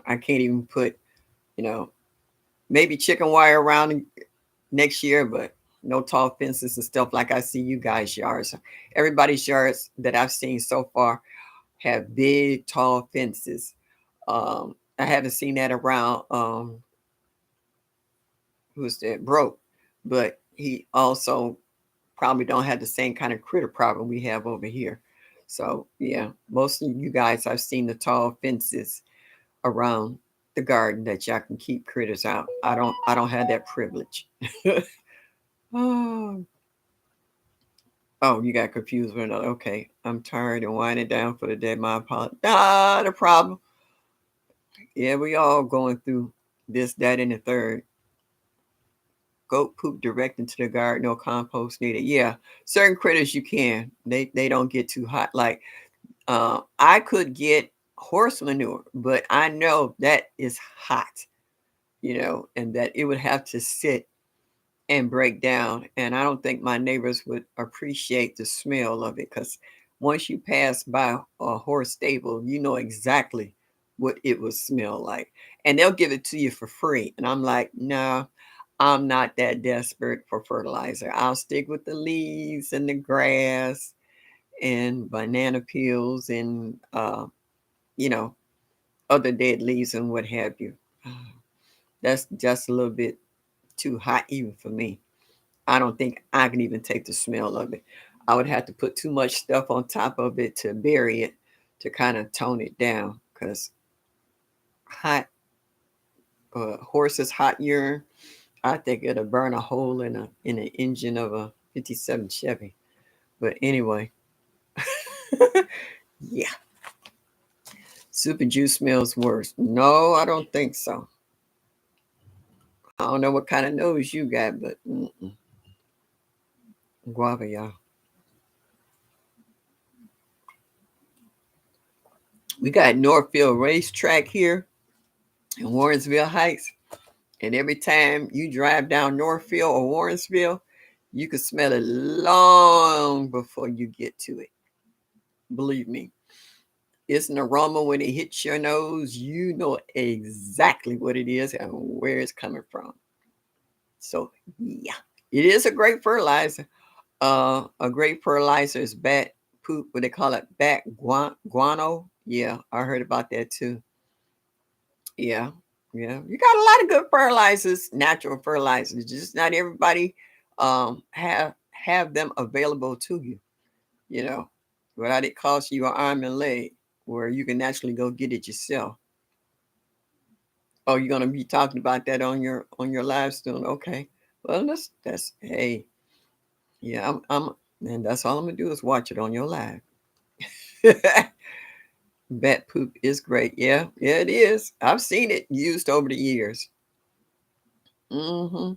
A: I can't even put, you know, maybe chicken wire around next year, but no tall fences and stuff like I see you guys' yards. Everybody's yards that I've seen so far have big, tall fences. I haven't seen that around who's that broke, but he also probably don't have the same kind of critter problem we have over here. So yeah, most of you guys I've seen the tall fences around the garden that y'all can keep critters out. I don't have that privilege. Oh, oh, you got confused with another. Okay, I'm tired and winding down for the day. My apologies. The problem. Yeah, we all going through this, that, and the third. Goat poop direct into the garden, no compost needed. Yeah, certain critters you can. They don't get too hot. Like, I could get horse manure, but I know that is hot, and that it would have to sit and break down. And I don't think my neighbors would appreciate the smell of it, because once you pass by a horse stable, you know exactly what it would smell like. And they'll give it to you for free. And I'm like, no, I'm not that desperate for fertilizer. I'll stick with the leaves and the grass and banana peels and, you know, other dead leaves and what have you. That's just a little bit too hot even for me. I don't think I can even take the smell of it. I would have to put too much stuff on top of it to bury it to kind of tone it down because hot horse's hot urine, I think it'll burn a hole in the engine of a 57 Chevy. But anyway, yeah, super juice smells worse. No, I don't think so. I don't know what kind of nose you got, but guava, y'all. We got Northfield Racetrack here in Warrensville Heights. And every time you drive down Northfield or Warrensville, you can smell it long before you get to it. Believe me. It's an aroma when it hits your nose, you know exactly what it is and where it's coming from. So yeah, it is a great fertilizer. A great fertilizer is bat poop, what they call it, guano. Yeah, I heard about that too. Yeah, yeah. You got a lot of good fertilizers, natural fertilizers. Just not everybody have them available to you, you know, without it cost you an arm and leg, where you can actually go get it yourself. Oh, you're gonna be talking about that on your live soon. Okay. Well, that's hey, yeah, I'm and that's all I'm gonna do is watch it on your live. Bat poop is great. Yeah, yeah, it is. I've seen it used over the years. Hmm.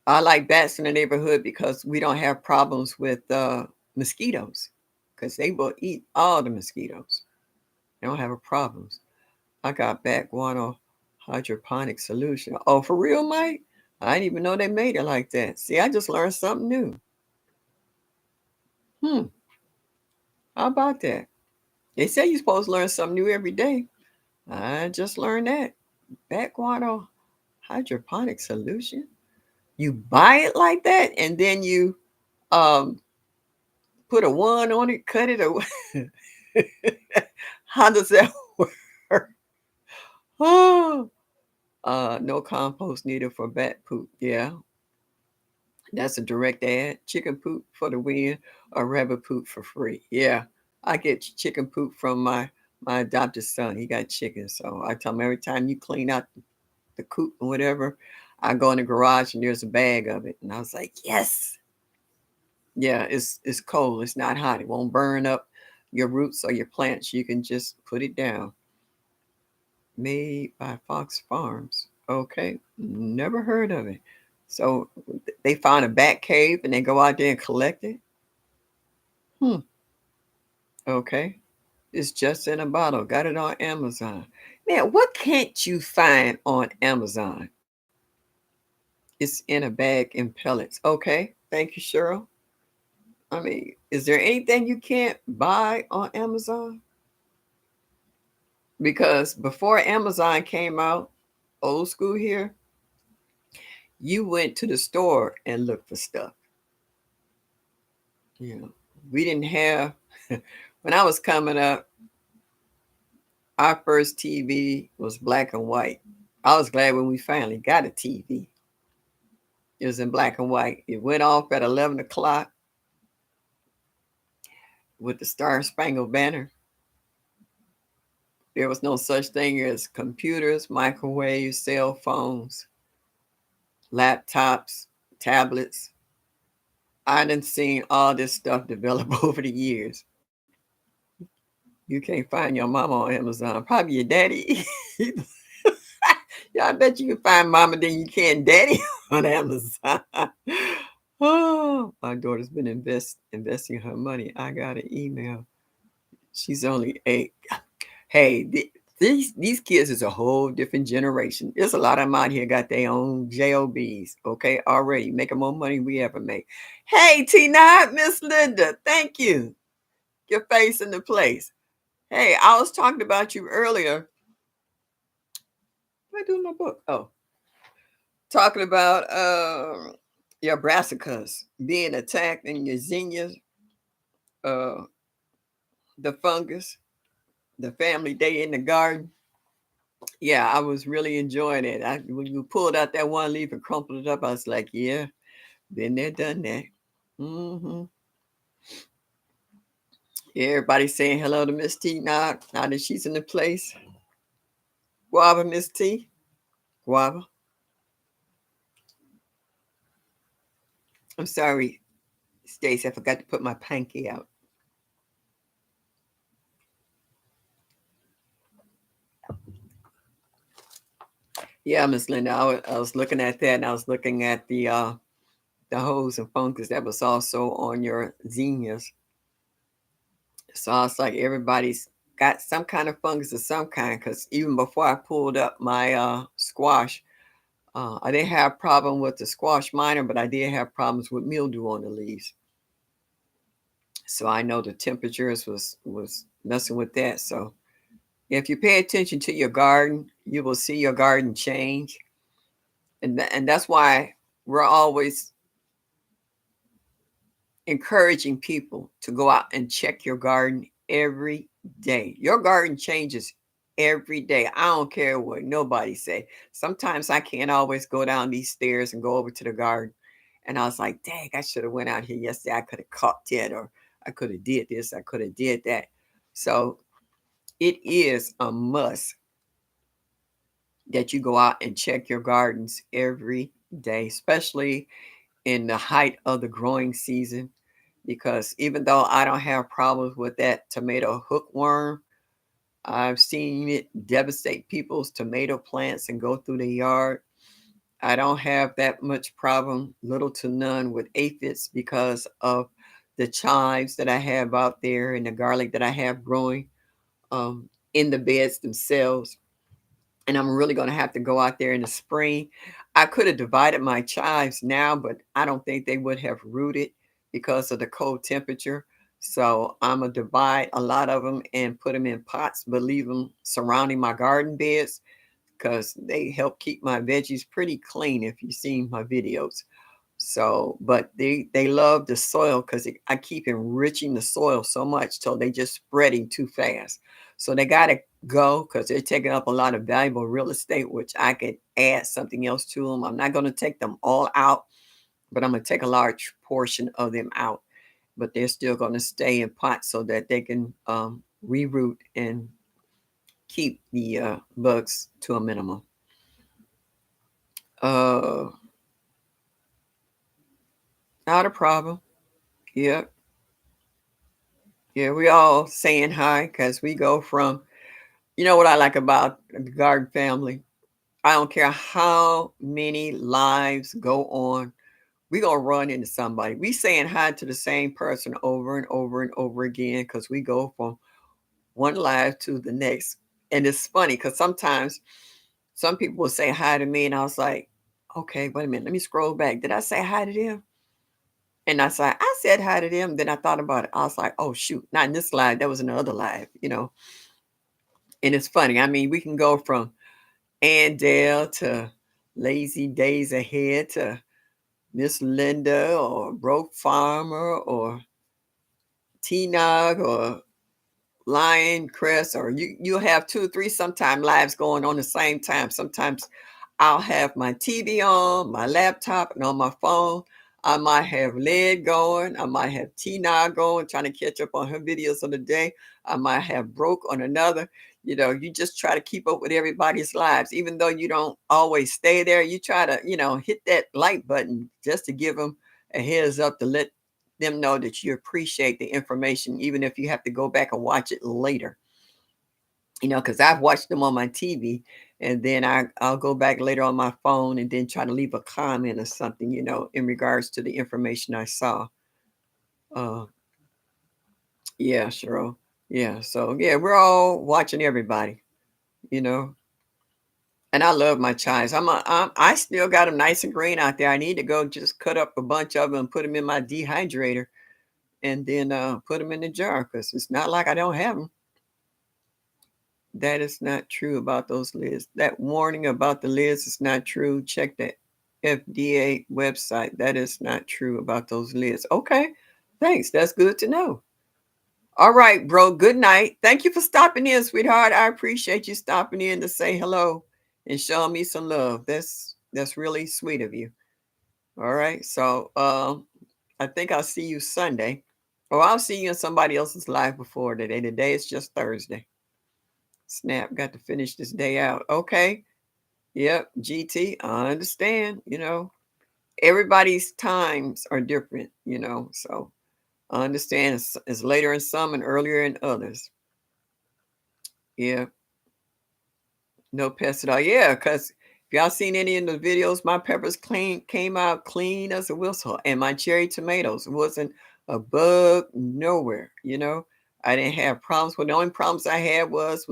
A: I like bats in the neighborhood because we don't have problems with mosquitoes because they will eat all the mosquitoes. They don't have a problems. I got bat guano hydroponic solution. Oh, for real, Mike? I didn't even know they made it like that. See, I just learned something new. Hmm. How about that? They say you're supposed to learn something new every day. I just learned that. Bat guano hydroponic solution. You buy it like that and then you um put a one on it, cut it away. How does that work? Oh, no compost needed for bat poop. Yeah, that's a direct ad. Chicken poop for the win or rabbit poop for free. Yeah, I get chicken poop from my adopted son. He got chicken, so I tell him every time you clean out the coop or whatever, I go in the garage and there's a bag of it, and I was like, yes. Yeah, it's cold. It's not hot. It won't burn up your roots or your plants. You can just put it down. Made by Fox Farms. Okay, never heard of it. So they find a bat cave and they go out there and collect it. Hmm. Okay, it's just in a bottle. Got it on Amazon. Man, what can't you find on Amazon? It's in a bag in pellets. Okay, thank you, Cheryl. I mean, is there anything you can't buy on Amazon? Because before Amazon came out, old school here, you went to the store and looked for stuff. You know, we didn't have, when I was coming up, our first TV was black and white. I was glad when we finally got a TV. It was in black and white. It went off at 11 o'clock with the Star Spangled Banner. There was no such thing as computers, microwaves, cell phones, laptops, tablets. I done seen all this stuff develop over the years. You can't find your mama on Amazon. Probably your daddy. Yeah, I bet you can find mama than you can daddy on Amazon. Oh, my daughter's been investing her money. I got an email. She's only 8. Hey, these kids is a whole different generation. There's a lot of them out here got their own jobs. Okay, already making more money we ever make. Hey, Tina, Miss Linda, thank you. Your face in the place. Hey, I was talking about you earlier. What do my book? Oh, talking about your brassicas being attacked and your zinnias, uh, the fungus, the family day in the garden. Yeah, I was really enjoying it. When you pulled out that one leaf and crumpled it up, I was like, yeah, been there, done that. Hmm. Everybody saying hello to Miss T now that she's in the place. Guava, Miss T. Guava. I'm sorry, Stacy. I forgot to put my panky out. Yeah, Miss Linda. I was looking at that, and I was looking at the hoes and fungus that was also on your zinnias. So it's like everybody's got some kind of fungus of some kind. Because even before I pulled up my squash, I didn't have problem with the squash minor, but I did have problems with mildew on the leaves. So I know the temperatures was messing with that. So if you pay attention to your garden, you will see your garden change, and that's why we're always encouraging people to go out and check your garden every day. Your garden changes every day. I don't care what nobody say. Sometimes I can't always go down these stairs and go over to the garden. And I was like, dang, I should have went out here yesterday. I could have caught that, or I could have did this, I could have did that. So it is a must that you go out and check your gardens every day, especially in the height of the growing season, because even though I don't have problems with that tomato hookworm, I've seen it devastate people's tomato plants and go through the yard. I don't have that much problem, little to none, with aphids because of the chives that I have out there and the garlic that I have growing in the beds themselves. And I'm really going to have to go out there in the spring. I could have divided my chives now, but I don't think they would have rooted because of the cold temperature. So I'm going to divide a lot of them and put them in pots, but leave them surrounding my garden beds because they help keep my veggies pretty clean if you've seen my videos. So, but they love the soil because I keep enriching the soil so much till they just spreading too fast. So they got to go because they're taking up a lot of valuable real estate, which I could add something else to them. I'm not going to take them all out, but I'm going to take a large portion of them out. But they're still going to stay in pots so that they can reroot and keep the bugs to a minimum. Uh, Not a problem. Yep. Yeah, we all saying hi because we go from, you know what I like about the garden family? I don't care how many lives go on. We gonna run into somebody. We saying hi to the same person over and over and over again because we go from one live to the next. And it's funny because sometimes some people will say hi to me, and I was like, okay, wait a minute, let me scroll back. Did I say hi to them? And I said hi to them. Then I thought about it. I was like, oh shoot, not in this live. That was in another live. And it's funny. I mean, we can go from Andale to Lazy Days Ahead to Miss Linda or Broke Farmer or T-Nog or Lion Crest, or you'll have two or three sometime lives going on the same time. Sometimes I'll have my TV on, my laptop, and on my phone. I might have Led going. I might have Tina going, trying to catch up on her videos of the day. I might have Broke on another. You just try to keep up with everybody's lives. Even though you don't always stay there, you try to, hit that like button just to give them a heads up to let them know that you appreciate the information, even if you have to go back and watch it later. Because I've watched them on my TV, and then I'll go back later on my phone and then try to leave a comment or something, in regards to the information I saw. Uh, yeah, sure. Yeah, so yeah, we're all watching everybody, you know. And I love my chives. I still got them nice and green out there. I need to go just cut up a bunch of them and put them in my dehydrator and then put them in the jar because it's not like I don't have them. That is not true about those lids. That warning about the lids is not true. Check the FDA website. That is not true about those lids. Okay. Thanks. That's good to know. All right, bro. Good night. Thank you for stopping in, sweetheart. I appreciate you stopping in to say hello and showing me some love. That's really sweet of you. All right. So I think I'll see you Sunday. Oh, I'll see you in somebody else's life before today. Today is just Thursday. Snap, got to finish this day out. Okay. Yep. GT, I understand. Everybody's times are different, so I understand it's later in some and earlier in others. Yeah. No pests at all. Yeah, because if y'all seen any of the videos, my peppers came out clean as a whistle, and my cherry tomatoes wasn't a bug nowhere. I didn't have problems. Well, the only problems I had was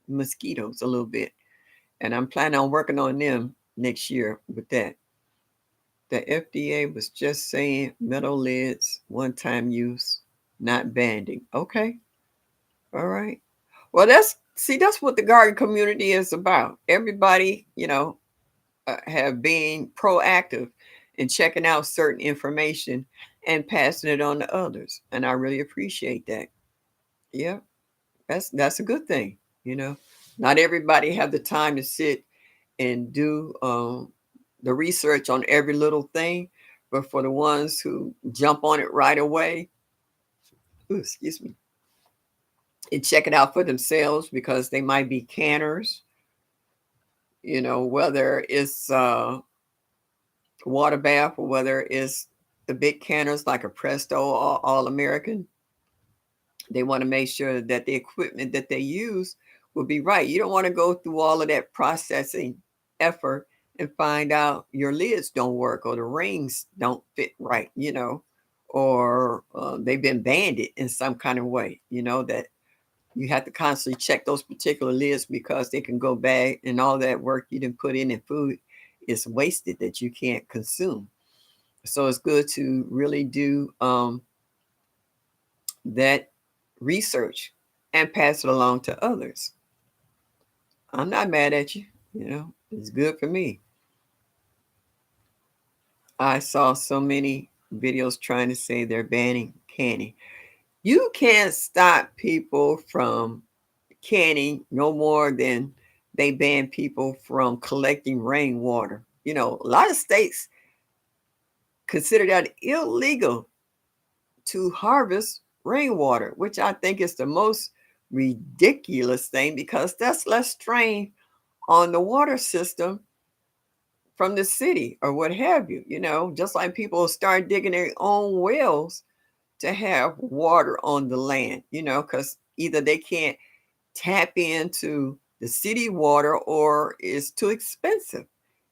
A: mosquitoes a little bit, and I'm planning on working on them next year with that. The FDA was just saying metal lids, one-time use, not banding. Okay, all right. Well, that's what the garden community is about. Everybody, have being proactive and checking out certain information and passing it on to others, and I really appreciate that. Yeah, that's a good thing. You know, Not everybody have the time to sit and do the research on every little thing, but for the ones who jump on it right away, ooh, excuse me, and check it out for themselves because they might be canners, whether it's water bath or whether it's the big canners like a Presto or All American. They want to make sure that the equipment that they use will be right. You don't want to go through all of that processing effort and find out your lids don't work or the rings don't fit right, or they've been banded in some kind of way, that you have to constantly check those particular lids because they can go bad and all that work you didn't put in food is wasted that you can't consume. So it's good to really do that research and pass it along to others. I'm not mad at you, it's good for me. I saw so many videos trying to say they're banning canning. You can't stop people from canning no more than they ban people from collecting rainwater. A lot of states consider that illegal to harvest rainwater, which I think is the most ridiculous thing because that's less strain on the water system from the city or what have you, just like people start digging their own wells to have water on the land, because either they can't tap into the city water or it's too expensive,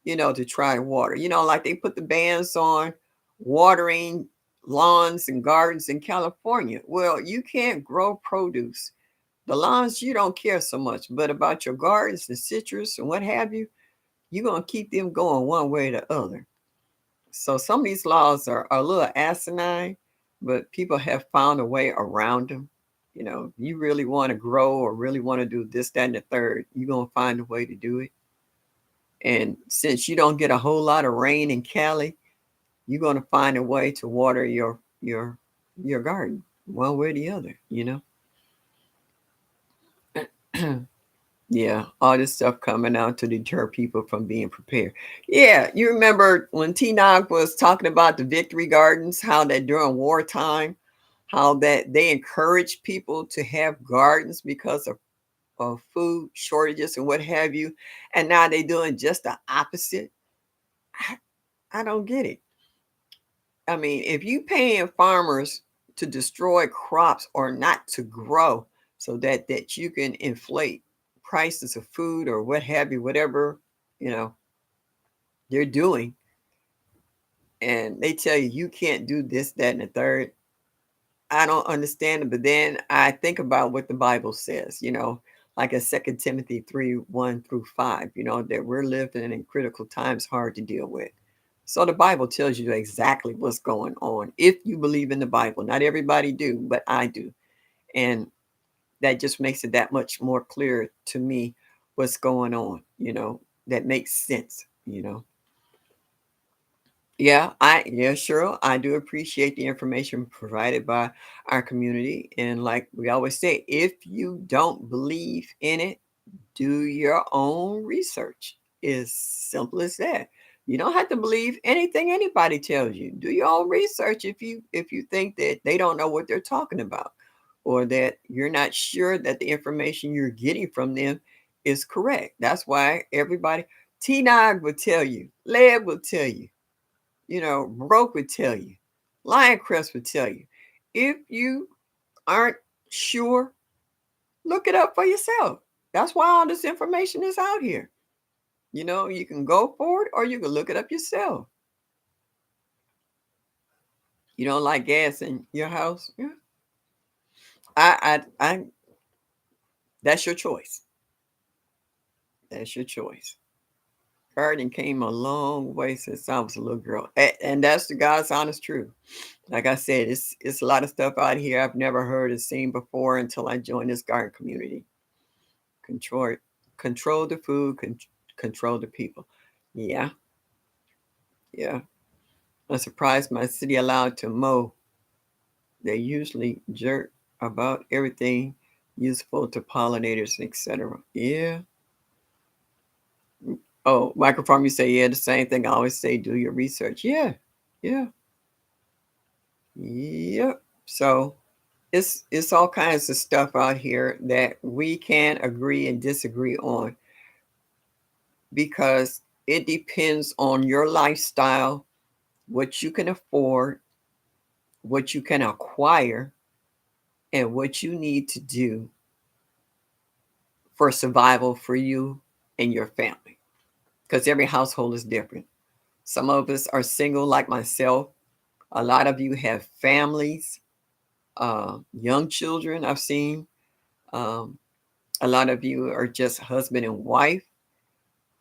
A: to try water. Like they put the bans on watering lawns and gardens in California. Well, you can't grow produce. The lawns, you don't care so much, but about your gardens, the citrus and what have you, you're going to keep them going one way or the other. So some of these laws are a little asinine, but people have found a way around them. You really want to grow or really want to do this, that, and the third, you're going to find a way to do it. And since you don't get a whole lot of rain in Cali, you're going to find a way to water your garden one way or the other. Yeah, all this stuff coming out to deter people from being prepared. Yeah, you remember when T-Nog was talking about the Victory Gardens, how that during wartime, how that they encourage people to have gardens because of food shortages and what have you. And now they're doing just the opposite. I don't get it. I mean, if you paying farmers to destroy crops or not to grow so that you can inflate prices of food or what have you, whatever, you know, they're doing, and they tell you you can't do this, that, and the third. I don't understand it. But then I think about what the Bible says, like in 2 Timothy 3:1 through 5, that we're living in critical times hard to deal with. So the Bible tells you exactly what's going on if you believe in the Bible. Not everybody do, but I do. And that just makes it that much more clear to me what's going on, that makes sense. Yeah, sure. I do appreciate the information provided by our community. And like we always say, if you don't believe in it, do your own research. It's simple as that. You don't have to believe anything anybody tells you. Do your own research if you think that they don't know what they're talking about, or that you're not sure that the information you're getting from them is correct. That's why everybody, T9 will tell you, Led will tell you, Broke would tell you, Lioncrest would tell you. If you aren't sure, look it up for yourself. That's why all this information is out here. You can go for it or you can look it up yourself. You don't like gas in your house? Yeah. I that's your choice. That's your choice. Gardening came a long way since I was a little girl. And that's the God's honest truth. Like I said, it's a lot of stuff out here I've never heard or seen before until I joined this garden community. Control control the food, control the people. Yeah, yeah. I'm surprised my city allowed to mow. They usually jerk about everything useful to pollinators, etc. Yeah. Oh, microfarm, you say, yeah, the same thing. I always say, do your research. Yeah, yeah, yep. So it's all kinds of stuff out here that we can agree and disagree on because it depends on your lifestyle, what you can afford, what you can acquire, and what you need to do for survival for you and your family. Because every household is different. Some of us are single, like myself. A lot of you have families, young children, I've seen. Um, a lot of you are just husband and wife.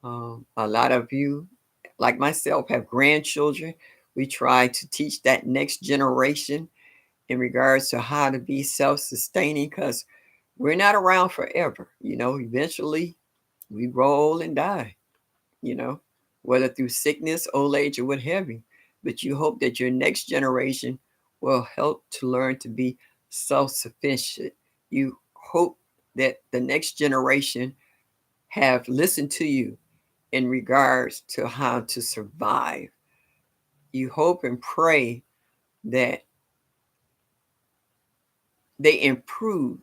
A: A lot of you, like myself, have grandchildren. We try to teach that next generation in regards to how to be self sustaining because we're not around forever. Eventually we grow old and die, you know, whether through sickness, old age, or what have you. But you hope that your next generation will help to learn to be self sufficient. You hope that the next generation have listened to you in regards to how to survive. You hope and pray that they improve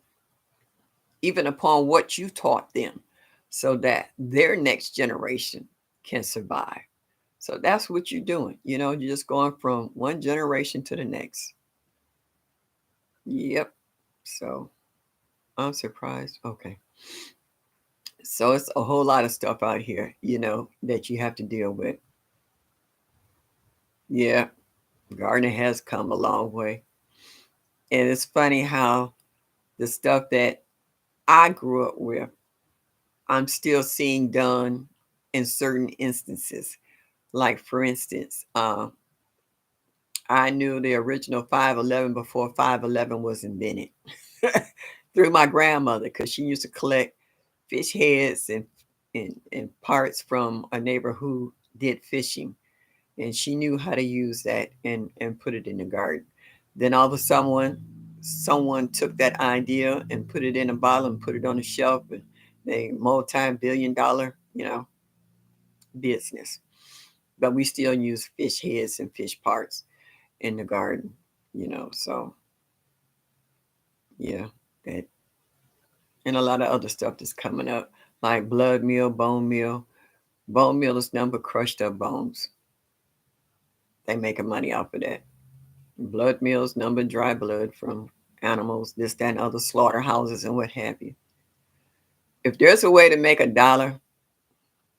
A: even upon what you taught them so that their next generation can survive. So that's what you're doing. You're just going from one generation to the next. Yep. So I'm surprised. Okay. So it's a whole lot of stuff out here, that you have to deal with. Yeah. Gardening has come a long way. And it's funny how the stuff that I grew up with, I'm still seeing done in certain instances. Like, for instance, I knew the original 511 before 511 was invented through my grandmother because she used to collect fish heads and parts from a neighbor who did fishing. And she knew how to use that and put it in the garden. Then all of a sudden, someone took that idea and put it in a bottle and put it on the shelf. And they multi-billion-dollar, business. But we still use fish heads and fish parts in the garden, So yeah, that and a lot of other stuff that's coming up, like blood meal, bone meal. Bone meal is nothing but crushed up bones. They making money off of that. Blood meal is nothing but dry blood from animals, this, that, and other slaughterhouses and what have you. If there's a way to make $1,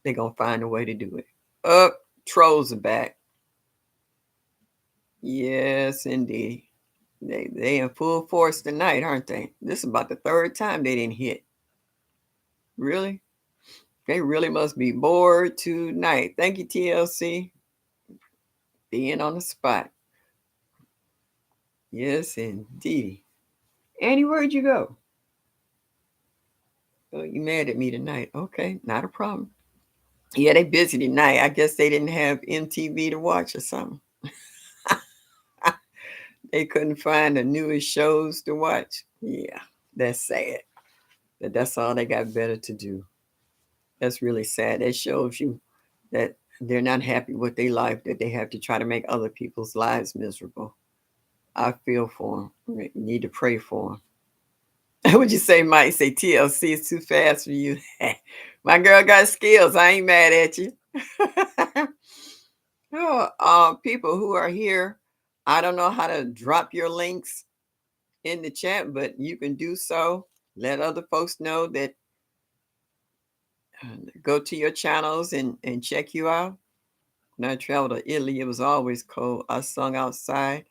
A: they're gonna find a way to do it. Up, trolls are back. Yes, indeed. They in full force tonight, aren't they? This is about the third time they didn't hit. Really? They really must be bored tonight. Thank you, TLC, being on the spot. Yes, indeed. Annie, where'd you go? Oh, you mad at me tonight? Okay, not a problem. Yeah, they busy tonight. I guess they didn't have MTV to watch or something. They couldn't find the newest shows to watch. Yeah, that's sad. That's all they got better to do. That's really sad. That shows you that They're not happy with their life, that they have to try to make other people's lives miserable. I feel for them. We need to pray for them. Would you say, Mike? Say TLC is too fast for you. My girl got skills. I ain't mad at you. Oh, people who are here, I don't know how to drop your links in the chat, but you can do so. Let other folks know that go to your channels and check you out. When I traveled to Italy, it was always cold. I sung outside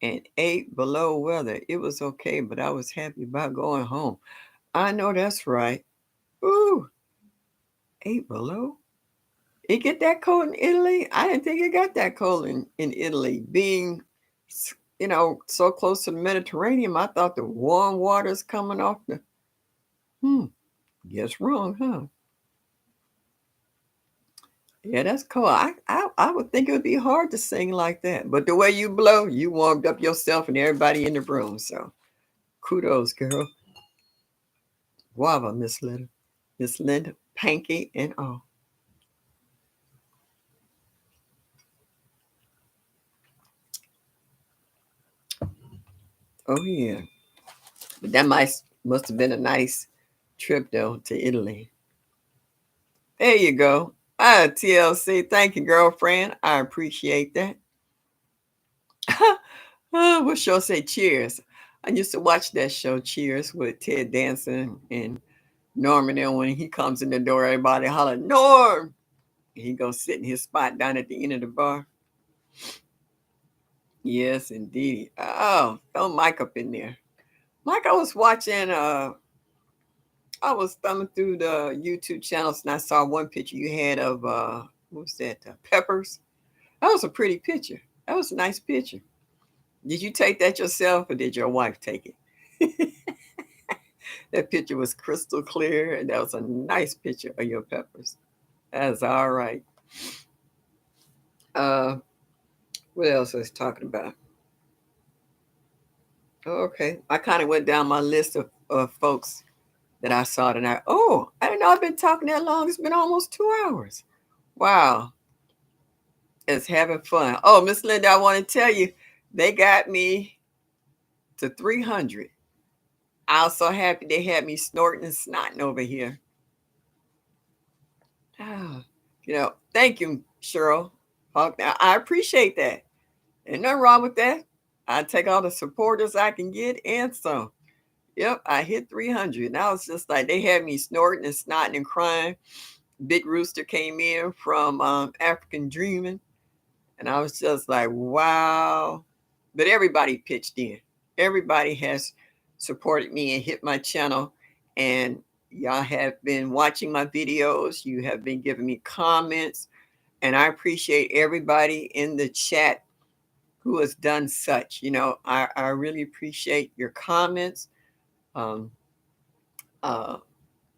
A: and 8 below weather. It was okay, but I was happy about going home. I know that's right. Ooh, 8 below. It get that cold in Italy? I didn't think it got that cold in Italy. Being, so close to the Mediterranean, I thought the warm waters coming off the. Hmm, guess wrong, huh? Yeah, that's cool. I would think it would be hard to sing like that. But the way you blow, you warmed up yourself and everybody in the room. So kudos, girl. Guava, Miss Linda. Miss Linda, Panky, and all. Oh yeah. But that must have been a nice trip though to Italy. There you go. TLC. Thank you, girlfriend. I appreciate that. We'll sure say cheers. I used to watch that show, Cheers, with Ted Danson and Norman. And when he comes in the door, everybody holler, Norm! He goes sit in his spot down at the end of the bar. Yes, indeed. Oh, throw Mike up in there. Mike, I was watching, I was thumbing through the YouTube channels and I saw one picture you had of, what was that? Peppers. That was a pretty picture. That was a nice picture. Did you take that yourself or did your wife take it? That picture was crystal clear and that was a nice picture of your peppers. That's all right. Uh, what else was I talking about? Okay. I kind of went down my list of folks that I saw tonight. Oh, I didn't know I've been talking that long. It's been almost 2 hours. Wow. It's having fun. Oh, Miss Linda, I want to tell you, they got me to 300. I was so happy they had me snorting and snotting over here. Ah, thank you, Cheryl. I appreciate that. Ain't nothing wrong with that. I take all the supporters I can get and some. Yep, I hit 300. And I was just like, they had me snorting and snotting and crying. Big Rooster came in from African Dreaming. And I was just like, wow. But everybody pitched in. Everybody has supported me and hit my channel. And y'all have been watching my videos. You have been giving me comments. And I appreciate everybody in the chat who has done such. I really appreciate your comments. Um, uh,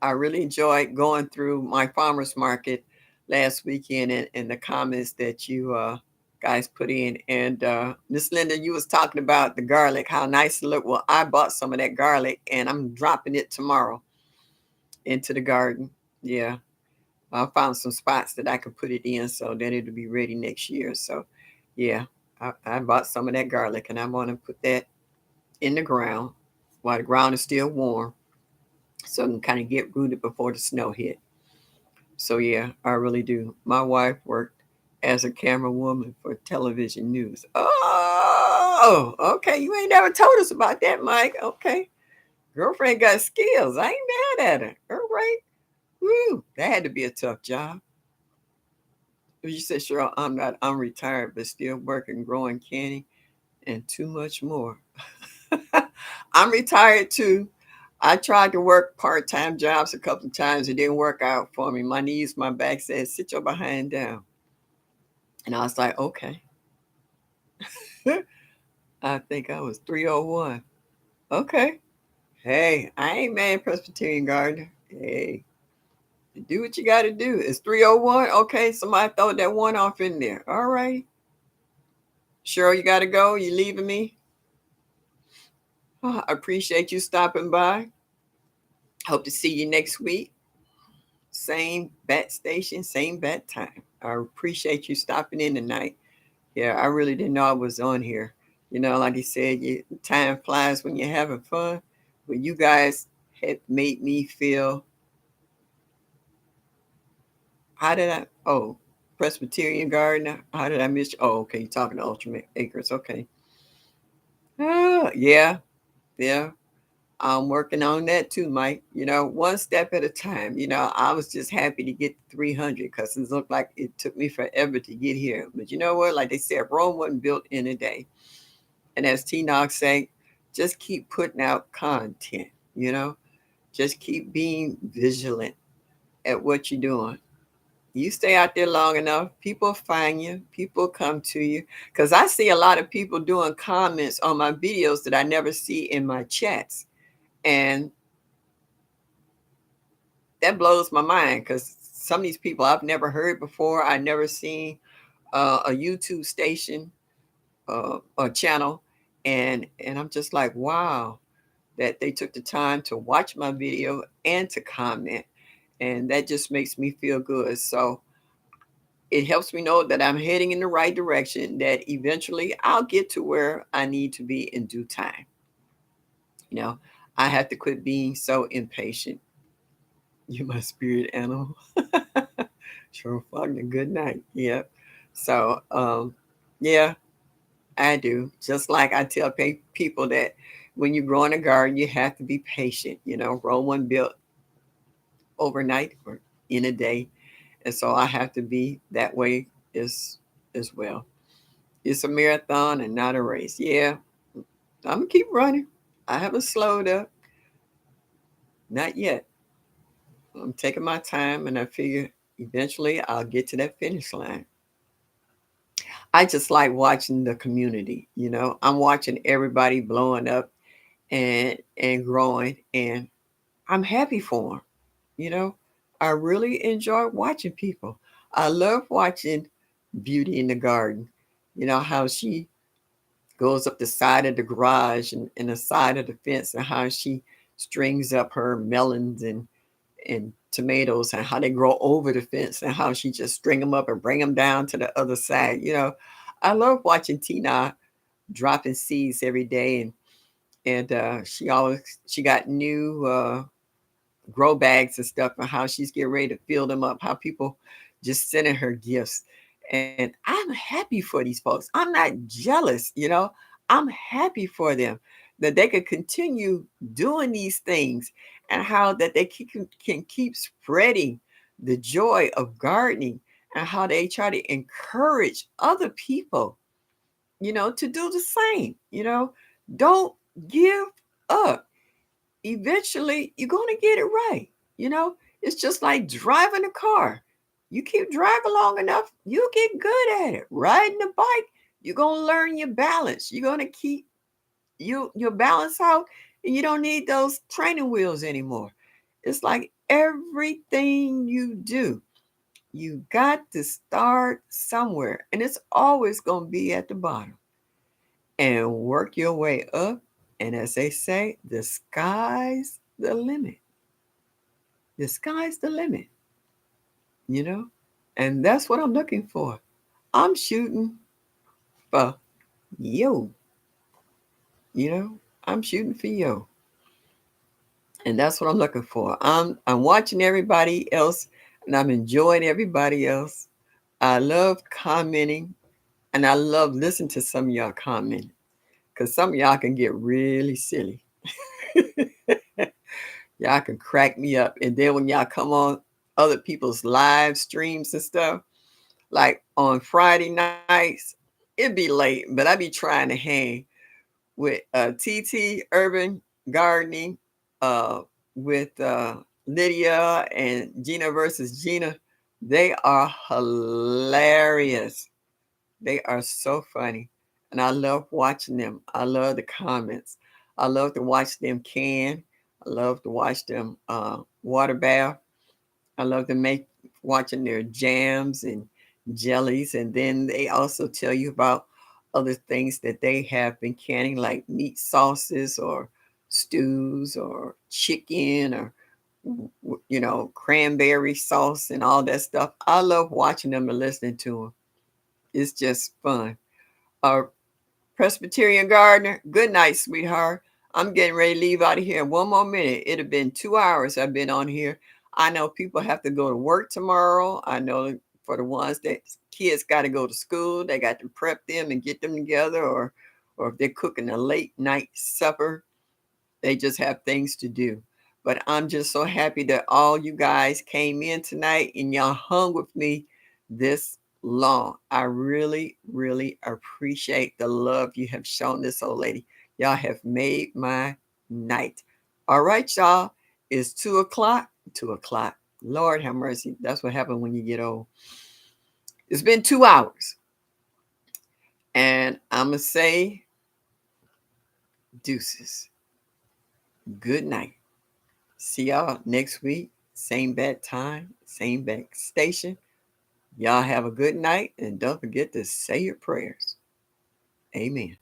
A: I really enjoyed going through my farmers market last weekend and the comments that you guys put in. And Miss Linda, you was talking about the garlic, how nice it looked. Well, I bought some of that garlic and I'm dropping it tomorrow into the garden. Yeah. I found some spots that I could put it in so that it'll be ready next year. So yeah, I bought some of that garlic and I'm gonna put that in the ground while the ground is still warm so it can kind of get rooted before the snow hit. So yeah, I really do. My wife worked as a camera woman for television news. Oh, okay. You ain't never told us about that, Mike. Okay. Girlfriend got skills. I ain't mad at her. All right. Woo. That had to be a tough job. You said, sure, I'm not, I'm retired, but still working, growing candy, and too much more. I'm retired too. I tried to work part-time jobs a couple of times. It didn't work out for me. My knees, my back said, sit your behind down. And I was like, okay. I think I was 301. Okay. Hey, I ain't mad, Presbyterian Gardener. Hey, you do what you got to do. It's 301. Okay, somebody throw that one off in there. All right. Cheryl, you got to go. You leaving me? Oh, I appreciate you stopping by. Hope to see you next week. same bat station, same bat time. I appreciate you stopping in tonight. Yeah, I really didn't know I was on here. Like you said, time flies when you're having fun. But you guys had made me feel. How did I? Oh, Presbyterian Gardener. How did I miss you? Oh, okay. You're talking to Ultimate Acres. Okay. Yeah, yeah. I'm working on that too, Mike. One step at a time. I was just happy to get to 300 because it looked like it took me forever to get here. But you know what? Like they said, Rome wasn't built in a day. And as T Knox say, just keep putting out content. You know, just keep being vigilant at what you're doing. You stay out there long enough, people find you, people come to you. Because I see a lot of people doing comments on my videos that I never see in my chats. And that blows my mind because some of these people I've never heard before. I never seen a YouTube station or channel. And I'm just like, wow, that they took the time to watch my video and to comment. And that just makes me feel good. So it helps me know that I'm heading in the right direction, that eventually I'll get to where I need to be in due time. You know, I have to quit being so impatient. You're my spirit animal. Sure, fucking good night. Yep. So, yeah, I do. Just like I tell people that when you grow in a garden, you have to be patient. Rome wasn't built overnight or in a day, and so I have to be that way as well. It's a marathon and not a race. Yeah, I'm gonna keep running. I haven't slowed up, not yet. I'm taking my time, and I figure eventually I'll get to that finish line. I just like watching the community. I'm watching everybody blowing up and growing, and I'm happy for them. You know, I really enjoy watching people. I love watching Beauty in the Garden. How she goes up the side of the garage and the side of the fence, and how she strings up her melons and tomatoes, and how they grow over the fence, and how she just string them up and bring them down to the other side. I love watching Tina dropping seeds every day, and she got new grow bags and stuff, and how she's getting ready to fill them up, how people just sending her gifts. And I'm happy for these folks. I'm not jealous. I'm happy for them that they could continue doing these things, and how that they can keep spreading the joy of gardening, and how they try to encourage other people to do the same. Don't give up. Eventually you're going to get it right. You know, it's just like driving a car. You keep driving long enough, you'll get good at it. Riding a bike, you're going to learn your balance. You're going to keep your balance out, and you don't need those training wheels anymore. It's like everything you do, you got to start somewhere, and it's always going to be at the bottom, and work your way up. And as they say, the sky's the limit. The sky's the limit, you know? And that's what I'm looking for. I'm shooting for you, you know? I'm shooting for you. And that's what I'm looking for. I'm watching everybody else, and I'm enjoying everybody else. I love commenting, and I love listening to some of y'all comment, because some of y'all can get really silly. Y'all can crack me up. And then when y'all come on other people's live streams and stuff, like on Friday nights, it'd be late, but I be trying to hang with TT Urban Gardening, uh, with Lydia and Gina versus Gina. They are hilarious. They are so funny. And I love watching them. I love the comments. I love to watch them can. I love to watch them water bath. I love to make watching their jams and jellies. And then they also tell you about other things that they have been canning, like meat sauces or stews or chicken or cranberry sauce and all that stuff. I love watching them and listening to them. It's just fun. Uh, Presbyterian Gardener, good night, sweetheart. I'm getting ready to leave out of here in one more minute. It have been 2 hours I've been on here. I know people have to go to work tomorrow. I know for the ones that kids got to go to school, they got to prep them and get them together, or if they're cooking a late night supper, they just have things to do. But I'm just so happy that all you guys came in tonight and y'all hung with me this long. I really, really appreciate the love you have shown this old lady. Y'all have made my night. All right, y'all. It's 2 o'clock. 2 o'clock. Lord have mercy. That's what happens when you get old. It's been 2 hours. And I'm going to say deuces. Good night. See y'all next week. Same bad time, same bad station. Y'all have a good night and don't forget to say your prayers. Amen.